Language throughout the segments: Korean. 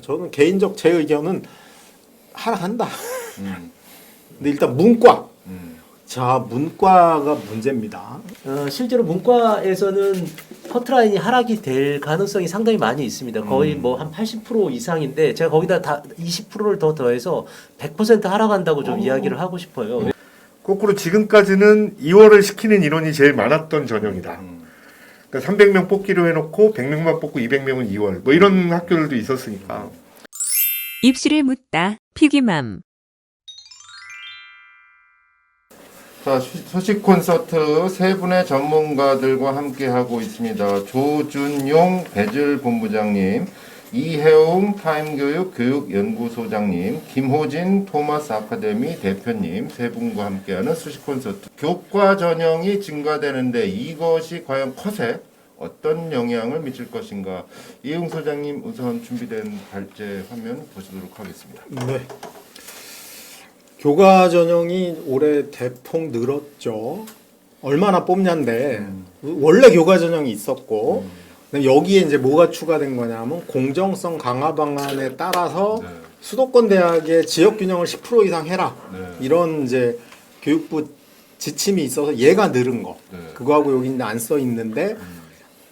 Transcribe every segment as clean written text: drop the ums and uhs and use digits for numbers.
저는 개인적 제 의견은 하락한다. 근데 일단 문과. 자, 문과가 문제입니다. 실제로 문과에서는 커트라인이 하락이 될 가능성이 상당히 많이 있습니다. 거의 뭐 한 80% 이상인데 제가 거기다 다 20%를 더 더해서 100% 하락한다고 좀 이야기를 하고 싶어요. 거꾸로 지금까지는 2월을 시키는 인원이 제일 많았던 전형이다. 그러니까 300명 뽑기로 해놓고 100명만 뽑고 200명은 2월 뭐 이런 학교들도 있었으니까. 입시를 묻다 피기맘. 자, 소식 콘서트 세 분의 전문가들과 함께 하고 있습니다. 조준용 배즐 본부장님, 이혜웅 타임교육 교육연구소장님, 김호진 토마스 아카데미 대표님 세 분과 함께하는 수식 콘서트. 교과 전형이 증가되는데 이것이 과연 컷에 어떤 영향을 미칠 것인가? 이혜웅 소장님 우선 준비된 발제 화면 보시도록 하겠습니다. 네. 교과 전형이 올해 대폭 늘었죠. 얼마나 뽑냐인데 원래 교과 전형이 있었고 여기에 이제 뭐가 추가된 거냐면 공정성 강화 방안에 따라서 네. 수도권 대학의 지역 균형을 10% 이상 해라. 네. 이런 이제 교육부 지침이 있어서 얘가 늘은 거. 네. 그거하고 여기 안 써 있는데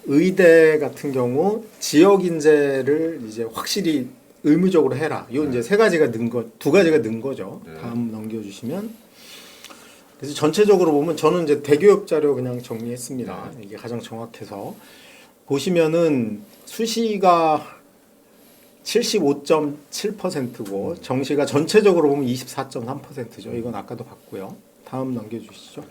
의대 같은 경우 지역 인재를 이제 확실히 의무적으로 해라. 요 이제 세 가지가 는 거, 두 가지가 는 거죠. 네. 다음 넘겨주시면. 그래서 전체적으로 보면 저는 이제 대교육 자료 그냥 정리했습니다. 이게 가장 정확해서 보시면은 수시가 75.7%고 정시가 전체적으로 보면 24.3%죠. 이건 아까도 봤고요. 다음 넘겨주시죠.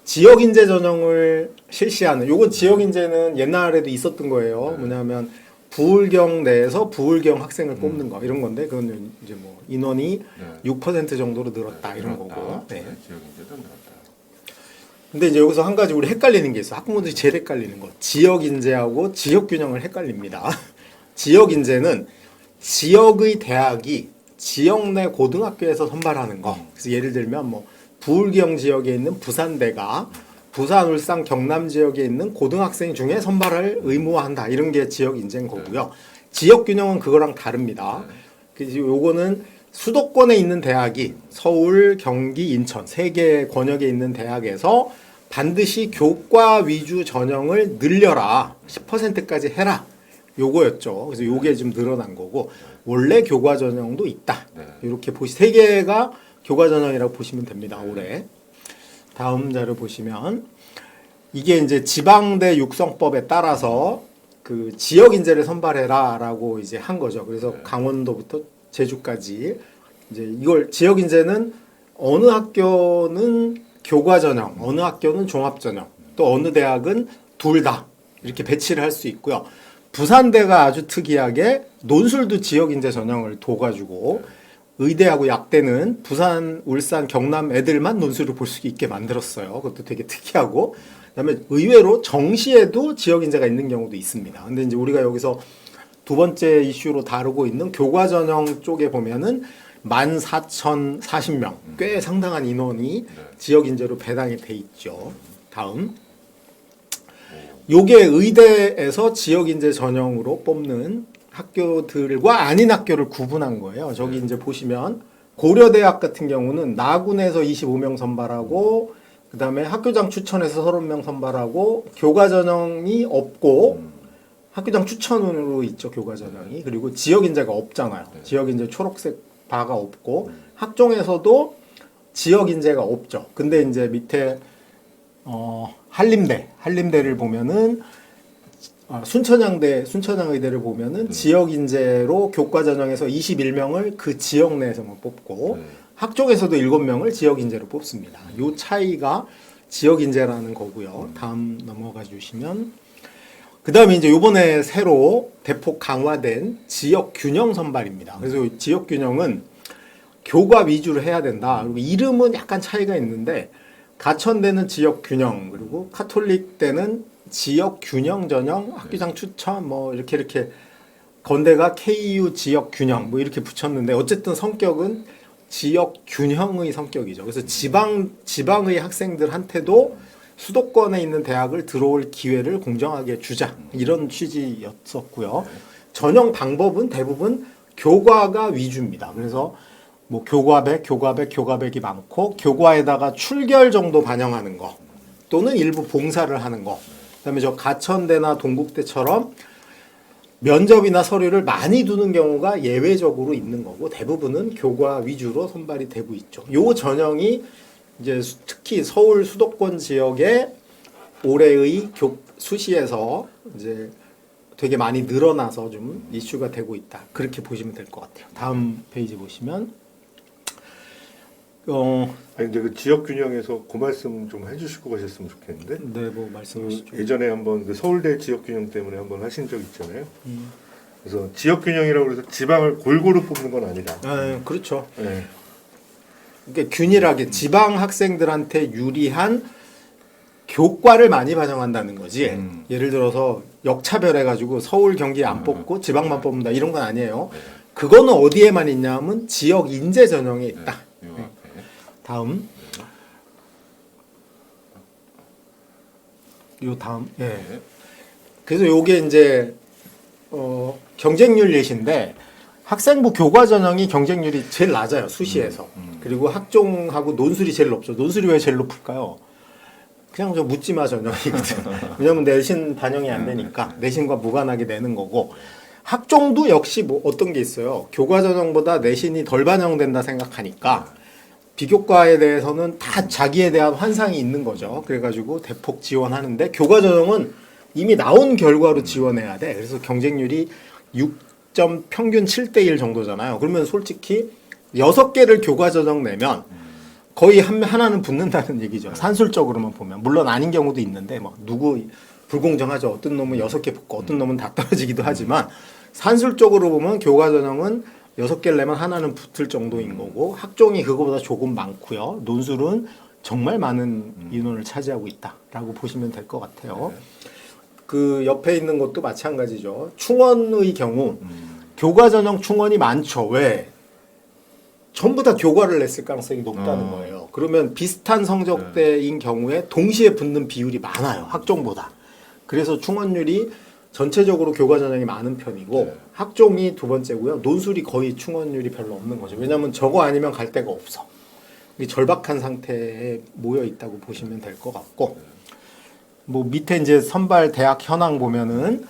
지역 인재 전형을 실시하는 요건 지역 인재는 옛날에도 있었던 거예요. 뭐냐면 부울경 내에서 부울경 학생을 뽑는 거 이런 건데 그건 이제 뭐 인원이 6% 정도로 늘었다 이런 거고. 네. 지역 인재도 늘었다. 근데 이제 여기서 한 가지 우리 헷갈리는 게 있어. 학부모들이 제일 헷갈리는 거. 지역 인재하고 지역 균형을 헷갈립니다. 지역 인재는 지역의 대학이 지역 내 고등학교에서 선발하는 거. 그래서 예를 들면 뭐 부울경 지역에 있는 부산대가 부산, 울산, 경남 지역에 있는 고등학생 중에 선발을 의무화한다. 이런 게 지역 인재인 거고요. 지역 균형은 그거랑 다릅니다. 그래서 요거는 수도권에 있는 대학이 서울, 경기, 인천 세 개 권역에 있는 대학에서 반드시 교과 위주 전형을 늘려라. 10%까지 해라. 요거였죠. 그래서 요게 좀 늘어난 거고 원래 교과 전형도 있다. 이렇게 세 개가 교과 전형이라고 보시면 됩니다. 올해. 다음 자료 보시면 이게 이제 지방대 육성법에 따라서 그 지역 인재를 선발해라라고 이제 한 거죠. 그래서 강원도부터 제주까지 이제 이걸 지역 인재는 어느 학교는 교과 전형, 어느 학교는 종합 전형, 또 어느 대학은 둘 다 이렇게 배치를 할 수 있고요. 부산대가 아주 특이하게 논술도 지역 인재 전형을 둬가지고 의대하고 약대는 부산, 울산, 경남 애들만 논술을 볼 수 있게 만들었어요. 그것도 되게 특이하고. 그다음에 의외로 정시에도 지역 인재가 있는 경우도 있습니다. 근데 이제 우리가 여기서 두 번째 이슈로 다루고 있는 교과 전형 쪽에 보면은 14,040명, 꽤 상당한 인원이 지역 인재로 배당이 돼 있죠. 다음. 요게 의대에서 지역 인재 전형으로 뽑는 학교들과 아닌 학교를 구분한 거예요. 저기 이제 보시면 고려대학 같은 경우는 나군에서 25명 선발하고 그다음에 학교장 추천해서 30명 선발하고 교과 전형이 없고 학교장 추천으로 있죠. 교과 전형이. 그리고 지역 인재가 없잖아요. 지역 인재 초록색 바가 없고 학종에서도 지역 인재가 없죠. 근데 이제 밑에 한림대를 보면은 순천향의대를 보면은 지역 인재로 교과 전형에서 21명을 그 지역 내에서만 뽑고 학종에서도 7명을 지역 인재로 뽑습니다. 요 차이가 지역 인재라는 거고요. 다음 넘어가 주시면 그다음에 이제 요번에 새로 대폭 강화된 지역 균형 선발입니다. 그래서 지역 균형은 교과 위주로 해야 된다. 그리고 이름은 약간 차이가 있는데 가천대는 지역 균형 그리고 카톨릭대는 지역 균형 전형 학교장 추천 뭐 이렇게 건대가 KU 지역 균형 뭐 이렇게 붙였는데 어쨌든 성격은 지역 균형의 성격이죠. 그래서 지방의 학생들한테도 수도권에 있는 대학을 들어올 기회를 공정하게 주자 이런 취지였었고요. 전형 방법은 대부분 교과가 위주입니다. 그래서 뭐 교과백이 많고 교과에다가 출결 정도 반영하는 거 또는 일부 봉사를 하는 거. 그다음에 저 가천대나 동국대처럼 면접이나 서류를 많이 두는 경우가 예외적으로 있는 거고 대부분은 교과 위주로 선발이 되고 있죠. 요 전형이 이제 특히 서울 수도권 지역의 올해의 수시에서 이제 되게 많이 늘어나서 좀 이슈가 되고 있다. 그렇게 보시면 될 것 같아요. 다음 페이지 보시면 아니 근데 그 지역 균형에서 그 말씀 좀 해주시고 가셨으면 좋겠는데. 네, 뭐 말씀하시죠. 예전에 한번 그 서울대 지역 균형 때문에 한번 하신 적 있잖아요. 그래서 지역 균형이라고 해서 지방을 골고루 뽑는 건 아니다. 그렇죠. 네. 그러니까 균일하게 지방 학생들한테 유리한 교과를 많이 반영한다는 거지. 예를 들어서 역차별해가지고 서울 경기 안 뽑고 지방만 뽑는다 이런 건 아니에요. 그거는 어디에만 있냐면 지역 인재 전형에 있다. 다음. 요 다음. 예. 그래서 요게 이제 경쟁률 예시인데 학생부 교과 전형이 경쟁률이 제일 낮아요. 수시에서. 그리고 학종하고 논술이 제일 높죠. 논술이 왜 제일 높을까요? 그냥 저 묻지마 전형이거든. 왜냐면 내신 반영이 안 되니까 내신과 무관하게 내는 거고 학종도 역시 뭐 어떤 게 있어요. 교과 전형보다 내신이 덜 반영된다 생각하니까 비교과에 대해서는 다 자기에 대한 환상이 있는 거죠. 그래가지고 대폭 지원하는데 교과 전형은 이미 나온 결과로 지원해야 돼. 그래서 경쟁률이 6점 평균 7대1 정도잖아요. 그러면 솔직히 6개를 교과 전형 내면 거의 하나는 붙는다는 얘기죠. 산술적으로만 보면. 물론 아닌 경우도 있는데 뭐 누구 불공정하죠. 어떤 놈은 6개 붙고 어떤 놈은 다 떨어지기도 하지만 산술적으로 보면 교과 전형은 6개를 내면 하나는 붙을 정도인 거고 학종이 그거보다 조금 많고요. 논술은 정말 많은 인원을 차지하고 있다라고 보시면 될 것 같아요. 그 옆에 있는 것도 마찬가지죠. 충원의 경우 교과 전형 충원이 많죠. 왜? 전부 다 교과를 냈을 가능성이 높다는 거예요. 그러면 비슷한 성적대인 경우에 동시에 붙는 비율이 많아요. 학종보다. 그래서 충원율이 전체적으로 교과 전형이 많은 편이고 학종이 두 번째고요. 논술이 거의 충원율이 별로 없는 거죠. 왜냐하면 저거 아니면 갈 데가 없어. 절박한 상태에 모여 있다고 보시면 될 것 같고 뭐 밑에 이제 선발 대학 현황 보면은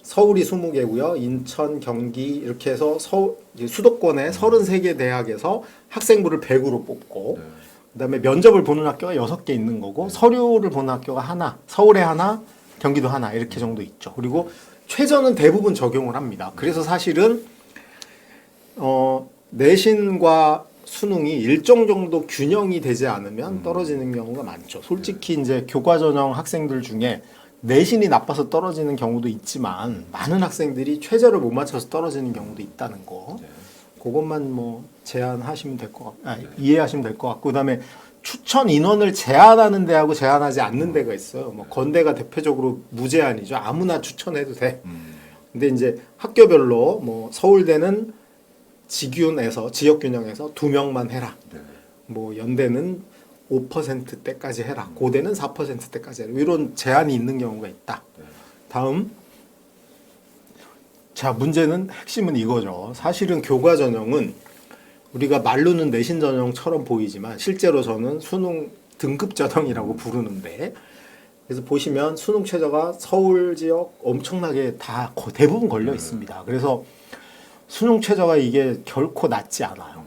서울이 20개고요. 인천, 경기 이렇게 해서 수도권의 33개 대학에서 학생부를 100으로 뽑고 그다음에 면접을 보는 학교가 6개 있는 거고 서류를 보는 학교가 하나, 서울에 하나, 경기도 하나 이렇게 정도 있죠. 그리고 최저는 대부분 적용을 합니다. 그래서 사실은 내신과 수능이 일정 정도 균형이 되지 않으면 떨어지는 경우가 많죠. 솔직히 이제 교과 전형 학생들 중에 내신이 나빠서 떨어지는 경우도 있지만 많은 학생들이 최저를 못 맞춰서 떨어지는 경우도 있다는 거. 그것만 뭐 제한하시면 될 것 같고, 이해하시면 될 것 같고, 그다음에 추천 인원을 제한하는 데하고 제한하지 않는 데가 있어요. 뭐 건대가 대표적으로 무제한이죠. 아무나 추천해도 돼. 근데 이제 학교별로 뭐 서울대는 지균에서 지역 균형에서 2명만 해라. 뭐 연대는 5%대까지 해라. 고대는 4%대까지 해라. 이런 제한이 있는 경우가 있다. 다음. 자, 문제는 핵심은 이거죠. 사실은 교과 전형은 우리가 말로는 내신 전형처럼 보이지만 실제로 저는 수능 등급 전형이라고 부르는데 그래서 보시면 수능 최저가 서울 지역 엄청나게 다 대부분 걸려 있습니다. 그래서 수능 최저가 이게 결코 낮지 않아요.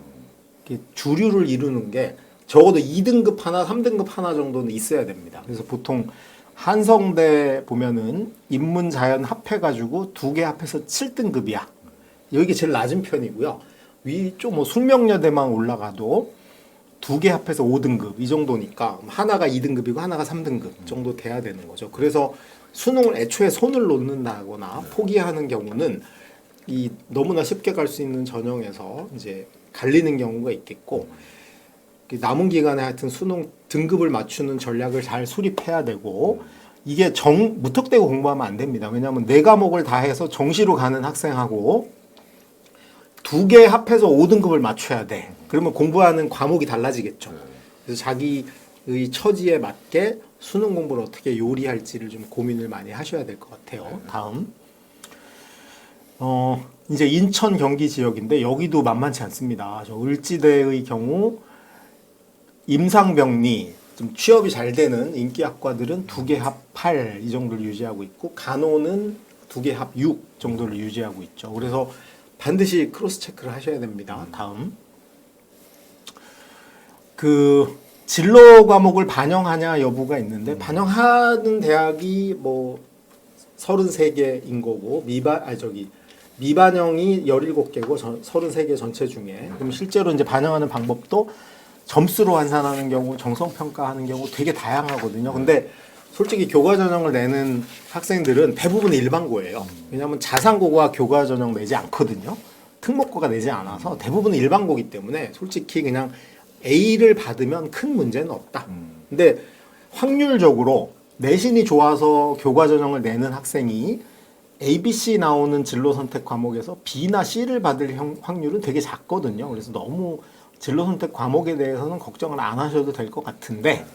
주류를 이루는 게 적어도 2등급 하나, 3등급 하나 정도는 있어야 됩니다. 그래서 보통 한성대 보면은 인문 자연 합해가지고 2개 합해서 7등급이야. 여기 제일 낮은 편이고요. 위쪽 뭐 숙명여대만 올라가도 2개 합해서 5등급 이 정도니까 하나가 2등급이고 하나가 3등급 정도 돼야 되는 거죠. 그래서 수능을 애초에 손을 놓는다거나 포기하는 경우는 이 너무나 쉽게 갈 수 있는 전형에서 이제 갈리는 경우가 있겠고 남은 기간에 하여튼 수능 등급을 맞추는 전략을 잘 수립해야 되고 이게 무턱대고 공부하면 안 됩니다. 왜냐하면 4과목을 다 해서 정시로 가는 학생하고 2개 합해서 5등급을 맞춰야 돼. 그러면 공부하는 과목이 달라지겠죠. 그래서 자기 처지에 맞게 수능 공부를 어떻게 요리할지를 좀 고민을 많이 하셔야 될 것 같아요. 다음. 이제 인천 경기 지역인데 여기도 만만치 않습니다. 저 을지대의 경우 임상병리 좀 취업이 잘 되는 인기 학과들은 2개 합 8 이 정도를 유지하고 있고 간호는 2개 합 6 정도를 유지하고 있죠. 그래서 반드시 크로스 체크를 하셔야 됩니다. 다음. 그 진로 과목을 반영하냐 여부가 있는데 반영하는 대학이 뭐 33개인 거고 미반영이 17개고 33개 전체 중에 그럼 실제로 이제 반영하는 방법도 점수로 환산하는 경우, 정성 평가하는 경우 되게 다양하거든요. 근데 솔직히 교과 전형을 내는 학생들은 대부분 일반고예요. 왜냐하면 자산고가 교과 전형 내지 않거든요. 특목고가 내지 않아서 대부분 일반고기 때문에 솔직히 그냥 A를 받으면 큰 문제는 없다. 근데 확률적으로 내신이 좋아서 교과 전형을 내는 학생이 A, B, C 나오는 진로 선택 과목에서 B나 C를 받을 확률은 되게 작거든요. 그래서 너무 진로 선택 과목에 대해서는 걱정을 안 하셔도 될 것 같은데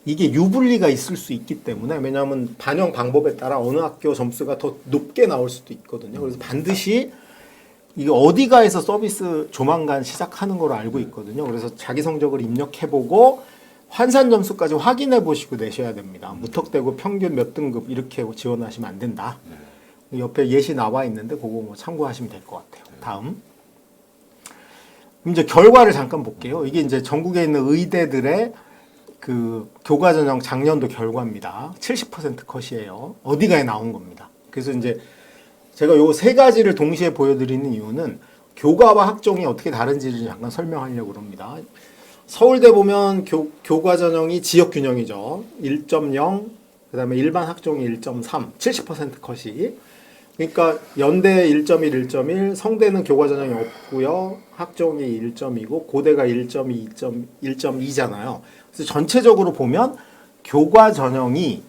이게 유불리가 있을 수 있기 때문에 왜냐하면 반영 방법에 따라 어느 학교 점수가 더 높게 나올 수도 있거든요. 그래서 반드시 이게 어디가에서 서비스 조만간 시작하는 걸로 알고 있거든요. 그래서 자기 성적을 입력해보고 환산 점수까지 확인해보시고 내셔야 됩니다. 무턱대고 평균 몇 등급 이렇게 지원하시면 안 된다. 옆에 예시 나와 있는데 그거 뭐 참고하시면 될 것 같아요. 다음. 이제 결과를 잠깐 볼게요. 이게 이제 전국에 있는 의대들의 그 교과 전형 작년도 결과입니다. 70% 컷이에요. 어디가에 나온 겁니다. 그래서 이제 제가 요 세 가지를 동시에 보여드리는 이유는 교과와 학종이 어떻게 다른지를 잠깐 설명하려고 합니다. 서울대 보면 교과 전형이 지역 균형이죠. 1.0, 그 다음에 일반 학종이 1.3, 70% 컷이. 그러니까 연대 1.1, 1.1, 성대는 교과 전형이 없고요. 학종이 1.2고 고대가 1.2, 1.2잖아요. 그래서 전체적으로 보면 교과 전형이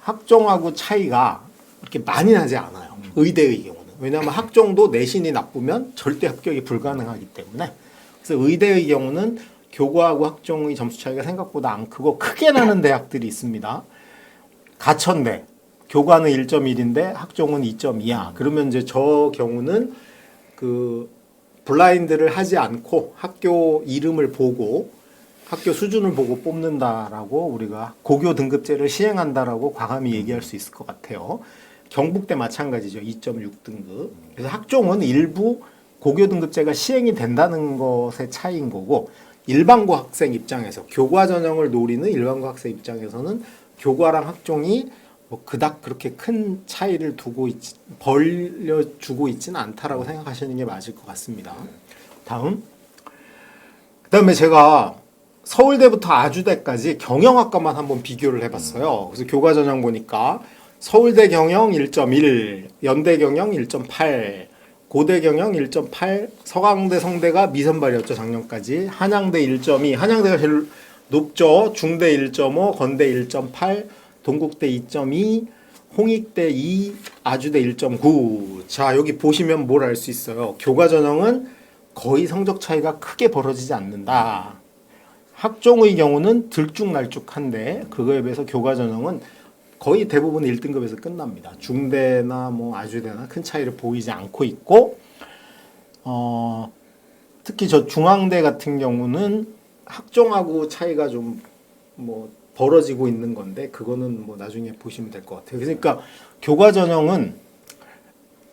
학종하고 차이가 이렇게 많이 나지 않아요. 의대의 경우는. 왜냐하면 학종도 내신이 나쁘면 절대 합격이 불가능하기 때문에. 그래서 의대의 경우는 교과하고 학종의 점수 차이가 생각보다 안 크고 크게 나는 대학들이 있습니다. 가천대. 교과는 1.1인데 학종은 2.2야. 그러면 이제 저 경우는 그 블라인드를 하지 않고 학교 이름을 보고 학교 수준을 보고 뽑는다라고 우리가 고교 등급제를 시행한다라고 과감히 얘기할 수 있을 것 같아요. 경북대 마찬가지죠. 2.6등급. 그래서 학종은 일부 고교 등급제가 시행이 된다는 것의 차이인 거고 일반고 학생 입장에서 교과 전형을 노리는 일반고 학생 입장에서는 교과랑 학종이 뭐 그닥 그렇게 큰 차이를 벌려주고 있지는 않다라고 생각하시는 게 맞을 것 같습니다. 다음. 그다음에 제가 서울대부터 아주대까지 경영학과만 한번 비교를 해봤어요. 그래서 교과 전형 보니까 서울대 경영 1.1, 연대 경영 1.8, 고대 경영 1.8, 서강대 성대가 미선발이었죠 작년까지. 한양대 1.2, 한양대가 제일 높죠. 중대 1.5, 건대 1.8, 동국대 2.2, 홍익대 2, 아주대 1.9. 자 여기 보시면 뭘 알 수 있어요. 교과 전형은 거의 성적 차이가 크게 벌어지지 않는다. 학종의 경우는 들쭉날쭉한데 그거에 비해서 교과 전형은 거의 대부분 1등급에서 끝납니다. 중대나 뭐 아주대나 큰 차이를 보이지 않고 있고 특히 저 중앙대 같은 경우는 학종하고 차이가 좀 뭐 벌어지고 있는 건데 그거는 뭐 나중에 보시면 될 것 같아요. 그러니까 교과 전형은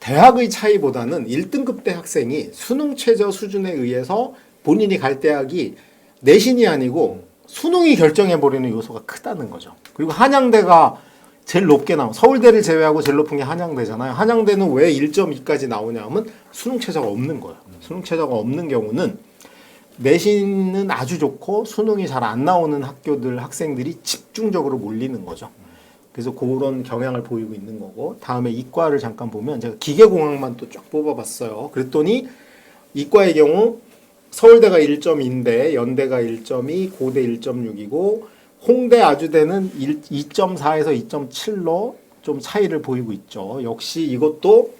대학의 차이보다는 1등급 대 학생이 수능 최저 수준에 의해서 본인이 갈 대학이 내신이 아니고 수능이 결정해버리는 요소가 크다는 거죠. 그리고 한양대가 제일 높게 나온 서울대를 제외하고 제일 높은 게 한양대잖아요. 한양대는 왜 1.2까지 나오냐 하면 수능 최저가 없는 거예요. 수능 최저가 없는 경우는 내신은 아주 좋고 수능이 잘 안 나오는 학교들 학생들이 집중적으로 몰리는 거죠. 그래서 그런 경향을 보이고 있는 거고 다음에 이과를 잠깐 보면 제가 기계공학만 또 쫙 뽑아봤어요. 그랬더니 이과의 경우 서울대가 1.2인데 연대가 1.2, 고대 1.6이고 홍대 아주대는 2.4에서 2.7로 좀 차이를 보이고 있죠. 역시 이것도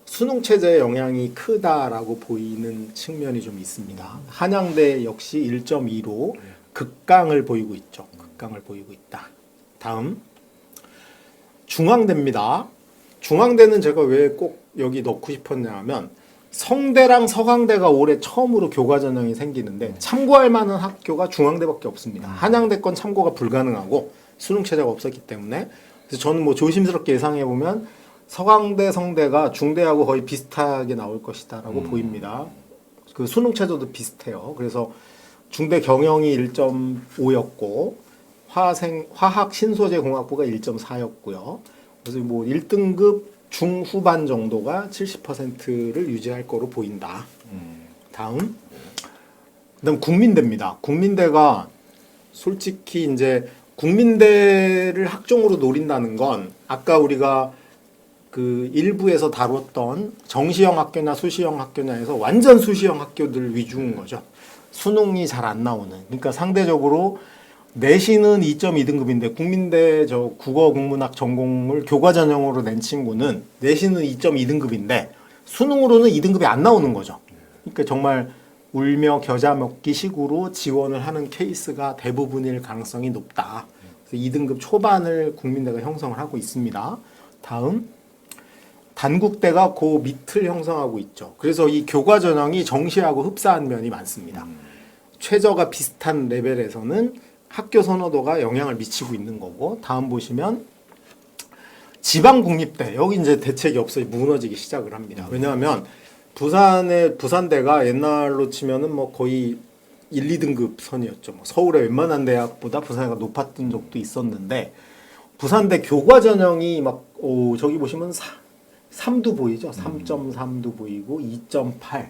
수능 체제의 영향이 크다라고 보이는 측면이 좀 있습니다. 한양대 역시 1.2로 극강을 보이고 있죠. 극강을 보이고 있다. 다음 중앙대입니다. 중앙대는 제가 왜 꼭 여기 넣고 싶었냐 하면 성대랑 서강대가 올해 처음으로 교과 전형이 생기는데 참고할 만한 학교가 중앙대밖에 없습니다. 한양대 건 참고가 불가능하고 수능 체제가 없었기 때문에 그래서 저는 뭐 조심스럽게 예상해 보면 서강대, 성대가 중대하고 거의 비슷하게 나올 것이다라고 보입니다. 그 수능 체제도 비슷해요. 그래서 중대 경영이 1.5였고 화학 신소재 공학부가 1.4였고요. 그래서 뭐 1등급 중후반 정도가 70%를 유지할 거로 보인다. 다음 국민대입니다. 국민대가 솔직히 이제 국민대를 학종으로 노린다는 건 아까 우리가 그 일부에서 다뤘던 정시형 학교냐 수시형 학교냐에서 완전 수시형 학교들 위주인 거죠. 수능이 잘 안 나오는. 그러니까 상대적으로 내신은 2.2등급인데 국민대 저 국어 국문학 전공을 교과 전형으로 낸 친구는 내신은 2.2등급인데 수능으로는 2등급이 안 나오는 거죠. 그러니까 정말 울며 겨자 먹기 식으로 지원을 하는 케이스가 대부분일 가능성이 높다. 그래서 2등급 초반을 국민대가 형성을 하고 있습니다. 다음 단국대가 그 밑을 형성하고 있죠. 그래서 이 교과 전형이 정시하고 흡사한 면이 많습니다. 최저가 비슷한 레벨에서는 학교 선호도가 영향을 미치고 있는 거고 다음 보시면 지방국립대 여기 이제 대책이 없어요. 무너지기 시작을 합니다. 왜냐하면 부산대가 옛날로 치면은 뭐 거의 1, 2등급 선이었죠. 뭐 서울의 웬만한 대학보다 부산대가 높았던 적도 있었는데 부산대 교과 전형이 막 저기 보시면 3도 보이죠. 3.3도 보이고 2.8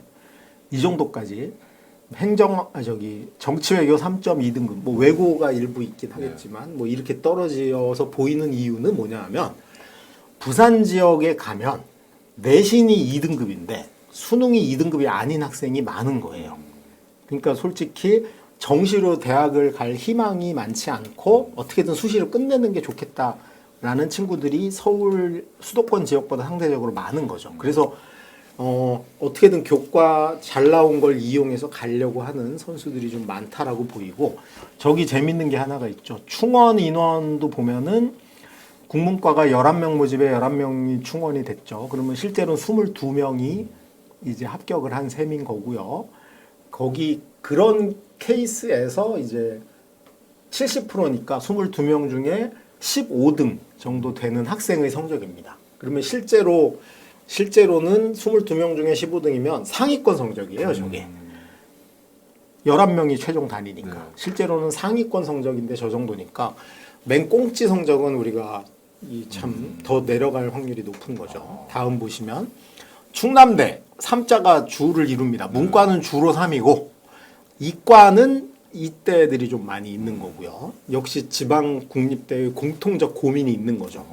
이 정도까지 정치외교 3.2등급 뭐 외고가 일부 있긴 하겠지만 뭐 이렇게 떨어져서 보이는 이유는 뭐냐 하면 부산 지역에 가면 내신이 2등급인데 수능이 2등급이 아닌 학생이 많은 거예요. 그러니까 솔직히 정시로 대학을 갈 희망이 많지 않고 어떻게든 수시로 끝내는 게 좋겠다라는 친구들이 서울 수도권 지역보다 상대적으로 많은 거죠. 그래서 어떻게든 교과 잘 나온 걸 이용해서 가려고 하는 선수들이 좀 많다라고 보이고 저기 재밌는 게 하나가 있죠. 충원 인원도 보면은 국문과가 11명 모집에 11명이 충원이 됐죠. 그러면 실제로는 22명이 이제 합격을 한 셈인 거고요. 거기 그런 케이스에서 이제 70%니까 22명 중에 15등 정도 되는 학생의 성적입니다. 그러면 실제로는 22명 중에 15등이면 상위권 성적이에요, 저게. 11명이 최종 단위니까. 네. 실제로는 상위권 성적인데 저 정도니까 맨 꽁찌 성적은 우리가 참 더 내려갈 확률이 높은 거죠. 다음 보시면 충남대 3자가 주를 이룹니다. 문과는 주로 3이고 이과는 이대들이 좀 많이 있는 거고요. 역시 지방 국립대의 공통적 고민이 있는 거죠.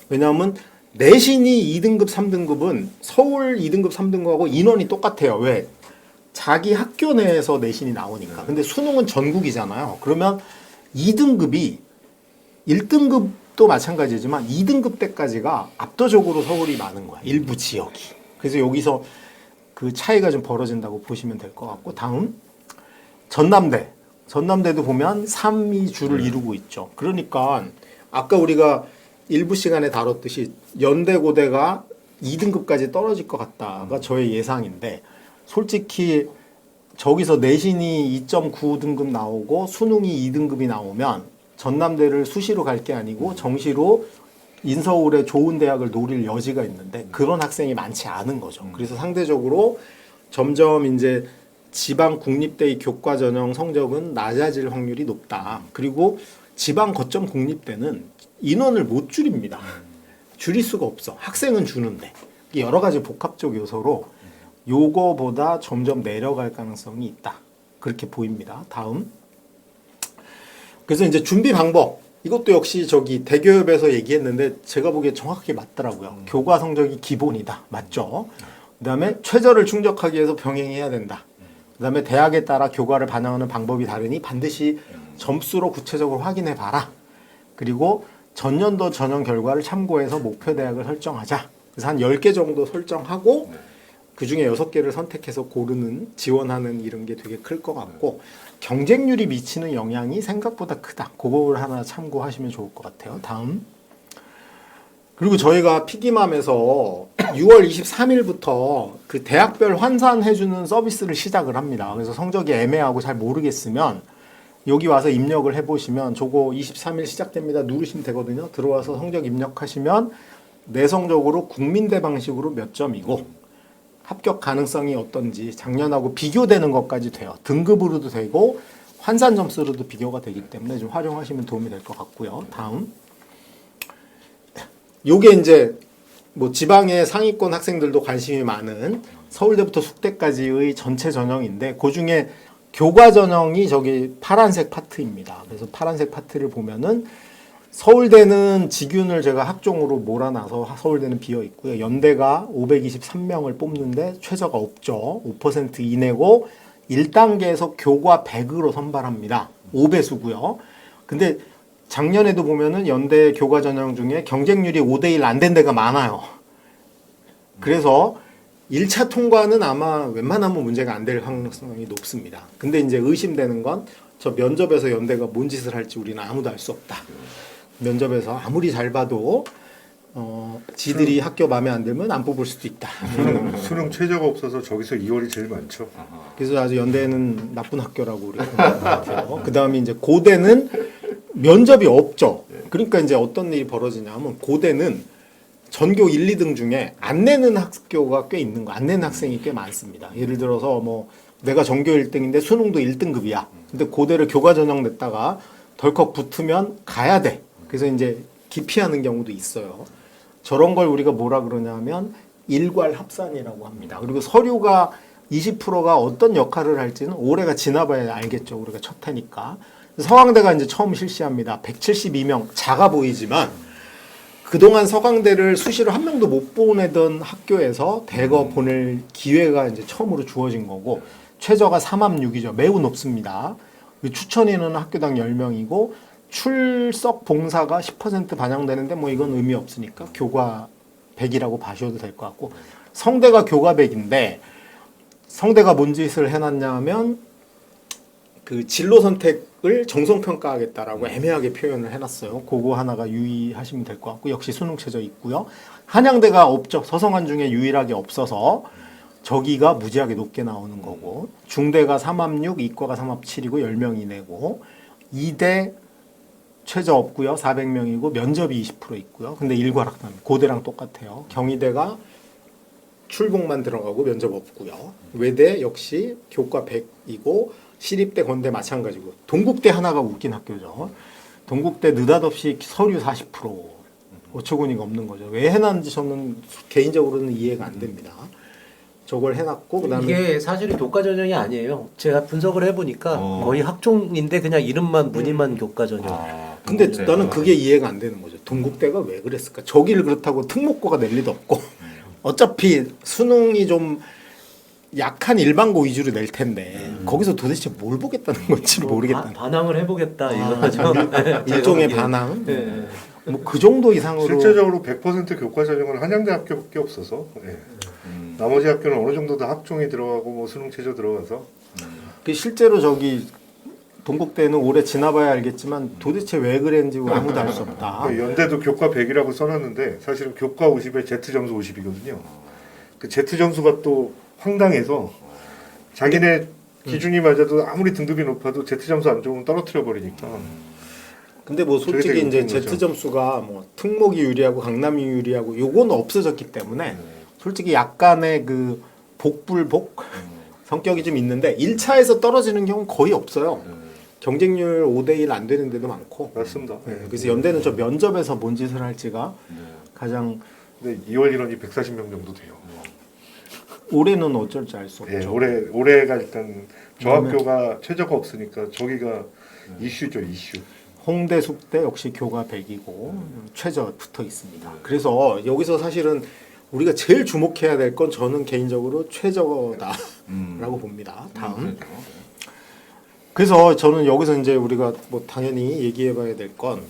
왜냐하면 내신이 2등급, 3등급은 서울 2등급, 3등급하고 인원이 똑같아요. 왜? 자기 학교 내에서 내신이 나오니까. 근데 수능은 전국이잖아요. 그러면 2등급이 1등급도 마찬가지지만 2등급 때까지가 압도적으로 서울이 많은 거야. 일부 지역이. 그래서 여기서 그 차이가 좀 벌어진다고 보시면 될 것 같고 다음 전남대도 보면 3이 주를 이루고 있죠. 그러니까 아까 우리가 일부 시간에 다뤘듯이 연대고대가 2등급까지 떨어질 것 같다가 저의 예상인데 솔직히 저기서 내신이 2.9등급 나오고 수능이 2등급이 나오면 전남대를 수시로 갈 게 아니고 정시로 인서울의 좋은 대학을 노릴 여지가 있는데 그런 학생이 많지 않은 거죠. 그래서 상대적으로 점점 이제 지방 국립대의 교과 전형 성적은 낮아질 확률이 높다. 그리고 지방 거점 국립대는 인원을 못 줄입니다. 줄일 수가 없어. 학생은 주는데. 여러 가지 복합적 요소로 요거보다 점점 내려갈 가능성이 있다. 그렇게 보입니다. 다음. 그래서 이제 준비 방법. 이것도 역시 저기 대교협에서 얘기했는데 제가 보기에 정확하게 맞더라고요. 교과 성적이 기본이다. 맞죠? 그다음에 최저를 충족하기 위해서 병행해야 된다. 그다음에 대학에 따라 교과를 반영하는 방법이 다르니 반드시 점수로 구체적으로 확인해 봐라. 그리고 전년도 전형 결과를 참고해서 목표 대학을 설정하자. 그래서 한 10개 정도 설정하고 그 중에 6개를 선택해서 고르는 지원하는 이런 게 되게 클 것 같고 경쟁률이 미치는 영향이 생각보다 크다. 그걸 하나 참고하시면 좋을 것 같아요. 다음. 그리고 저희가 피기맘에서 6월 23일부터 그 대학별 환산해주는 서비스를 시작을 합니다. 그래서 성적이 애매하고 잘 모르겠으면 여기 와서 입력을 해보시면 저거 23일 시작됩니다. 누르시면 되거든요. 들어와서 성적 입력하시면 내성적으로 국민대 방식으로 몇 점이고 합격 가능성이 어떤지 작년하고 비교되는 것까지 돼요. 등급으로도 되고 환산 점수로도 비교가 되기 때문에 좀 활용하시면 도움이 될 것 같고요. 다음. 요게 이제 뭐 지방의 상위권 학생들도 관심이 많은 서울대부터 숙대까지의 전체 전형인데 그 중에 교과 전형이 저기 파란색 파트입니다. 그래서 파란색 파트를 보면은 서울대는 직윤을 제가 학종으로 몰아놔서 서울대는 비어 있고요. 연대가 523명을 뽑는데 최저가 없죠. 5% 이내고 1단계에서 교과 100으로 선발합니다. 5배수고요. 근데 작년에도 보면은 연대 교과 전형 중에 경쟁률이 5대1 안 된 데가 많아요. 그래서 1차 통과는 아마 웬만하면 문제가 안 될 가능성이 높습니다. 근데 이제 의심되는 건 저 면접에서 연대가 뭔 짓을 할지 우리는 아무도 알 수 없다. 면접에서 아무리 잘 봐도 지들이 학교 마음에 안 들면 안 뽑을 수도 있다. 수능 최저가 없어서 저기서 2월이 제일 많죠. 그래서 아주 연대는 나쁜 학교라고 우리가 보는 것 같아요. 그 다음에 이제 고대는 면접이 없죠. 그러니까 이제 어떤 일이 벌어지냐면 고대는 전교 1, 2등 중에 안 내는 학교가 꽤 있는 거, 안 내는 학생이 꽤 많습니다. 예를 들어서 뭐 내가 전교 1등인데 수능도 1등급이야. 근데 고대를 교과 전형 냈다가 덜컥 붙으면 가야 돼. 그래서 이제 기피하는 경우도 있어요. 저런 걸 우리가 뭐라 그러냐면 일괄 합산이라고 합니다. 그리고 서류가 20%가 어떤 역할을 할지는 올해가 지나봐야 알겠죠. 우리가 첫 해니까. 서강대가 이제 처음 실시합니다. 172명 작아 보이지만 그동안 서강대를 수시로 한 명도 못 보내던 학교에서 대거 보낼 기회가 이제 처음으로 주어진 거고 최저가 3합6이죠. 매우 높습니다. 추천인은 학교당 10명이고 출석 봉사가 10% 반영되는데 뭐 이건 의미 없으니까 교과 100이라고 봐셔도 될 것 같고 성대가 교과 100인데 성대가 뭔 짓을 해놨냐 하면 그 진로 선택을 정성평가하겠다라고 애매하게 표현을 해놨어요. 그거 하나가 유의하시면 될 것 같고 역시 수능 최저 있고요. 한양대가 없죠. 서성한 중에 유일하게 없어서 저기가 무지하게 높게 나오는 거고 중대가 3합6, 이과가 3합7이고 10명 이내고 이대 최저 없고요. 400명이고 면접이 20% 있고요. 근데 일괄학당 고대랑 똑같아요. 경희대가 출봉만 들어가고 면접 없고요. 외대 역시 교과 100이고 시립대 건대 마찬가지고 동국대 하나가 웃긴 학교죠. 동국대 느닷없이 서류 40% 어처구니가 없는 거죠. 왜 해놨는지 저는 개인적으로는 이해가 안 됩니다. 저걸 해놨고 그다음에 이게 사실은 교과 전형이 아니에요. 제가 분석을 해보니까 거의 학종인데 그냥 이름만 무늬만 교과 전형. 근데 나는 그게 이해가 안 되는 거죠. 동국대가 왜 그랬을까? 저기를 그렇다고 특목고가 낼 리도 없고 어차피 수능이 좀 약한 일반고 위주로 낼 텐데 거기서 도대체 뭘 보겠다는 건지 모르겠다. 반항을 해보겠다 이거죠. 일종의 반항. 네. 뭐 그 정도 이상으로 실제적으로 100% 교과 전형은 한양대학교밖에 없어서 나머지 학교는 어느 정도 다 학종이 들어가고 뭐 수능 최저 들어가서 그 실제로 저기 동국대는 올해 지나봐야 알겠지만 도대체 왜 그랬는지 아무도 알 수 없다. 연대도 교과 100이라고 써놨는데 사실은 교과 50에 Z 점수 50이거든요. 그 Z 점수가 또 황당해서 자기네 기준이 맞아도 아무리 등급이 높아도 Z 점수 안 좋으면 떨어뜨려 버리니까. 근데 뭐 저게 솔직히 되게 이제 웃긴 Z 거죠. 점수가 뭐 특목이 유리하고 강남이 유리하고 요건 없어졌기 때문에 솔직히 약간의 그 복불복 성격이 좀 있는데 1차에서 떨어지는 경우는 거의 없어요. 경쟁률 5대1 안 되는 데도 많고. 맞습니다. 그래서 연대는 저 면접에서 뭔 짓을 할지가 가장 근데 2월 인원이 140명 정도 돼요. 올해는 어쩔지 알 수 없죠. 예, 올해가 일단 저 학교가 최저가 없으니까 저기가 이슈죠, 이슈. 홍대 숙대 역시 교과 100이고 최저 붙어 있습니다. 그래서 여기서 사실은 우리가 제일 주목해야 될 건 저는 개인적으로 최저다라고 봅니다. 다음. 그래서 저는 여기서 이제 우리가 뭐 당연히 얘기해봐야 될 건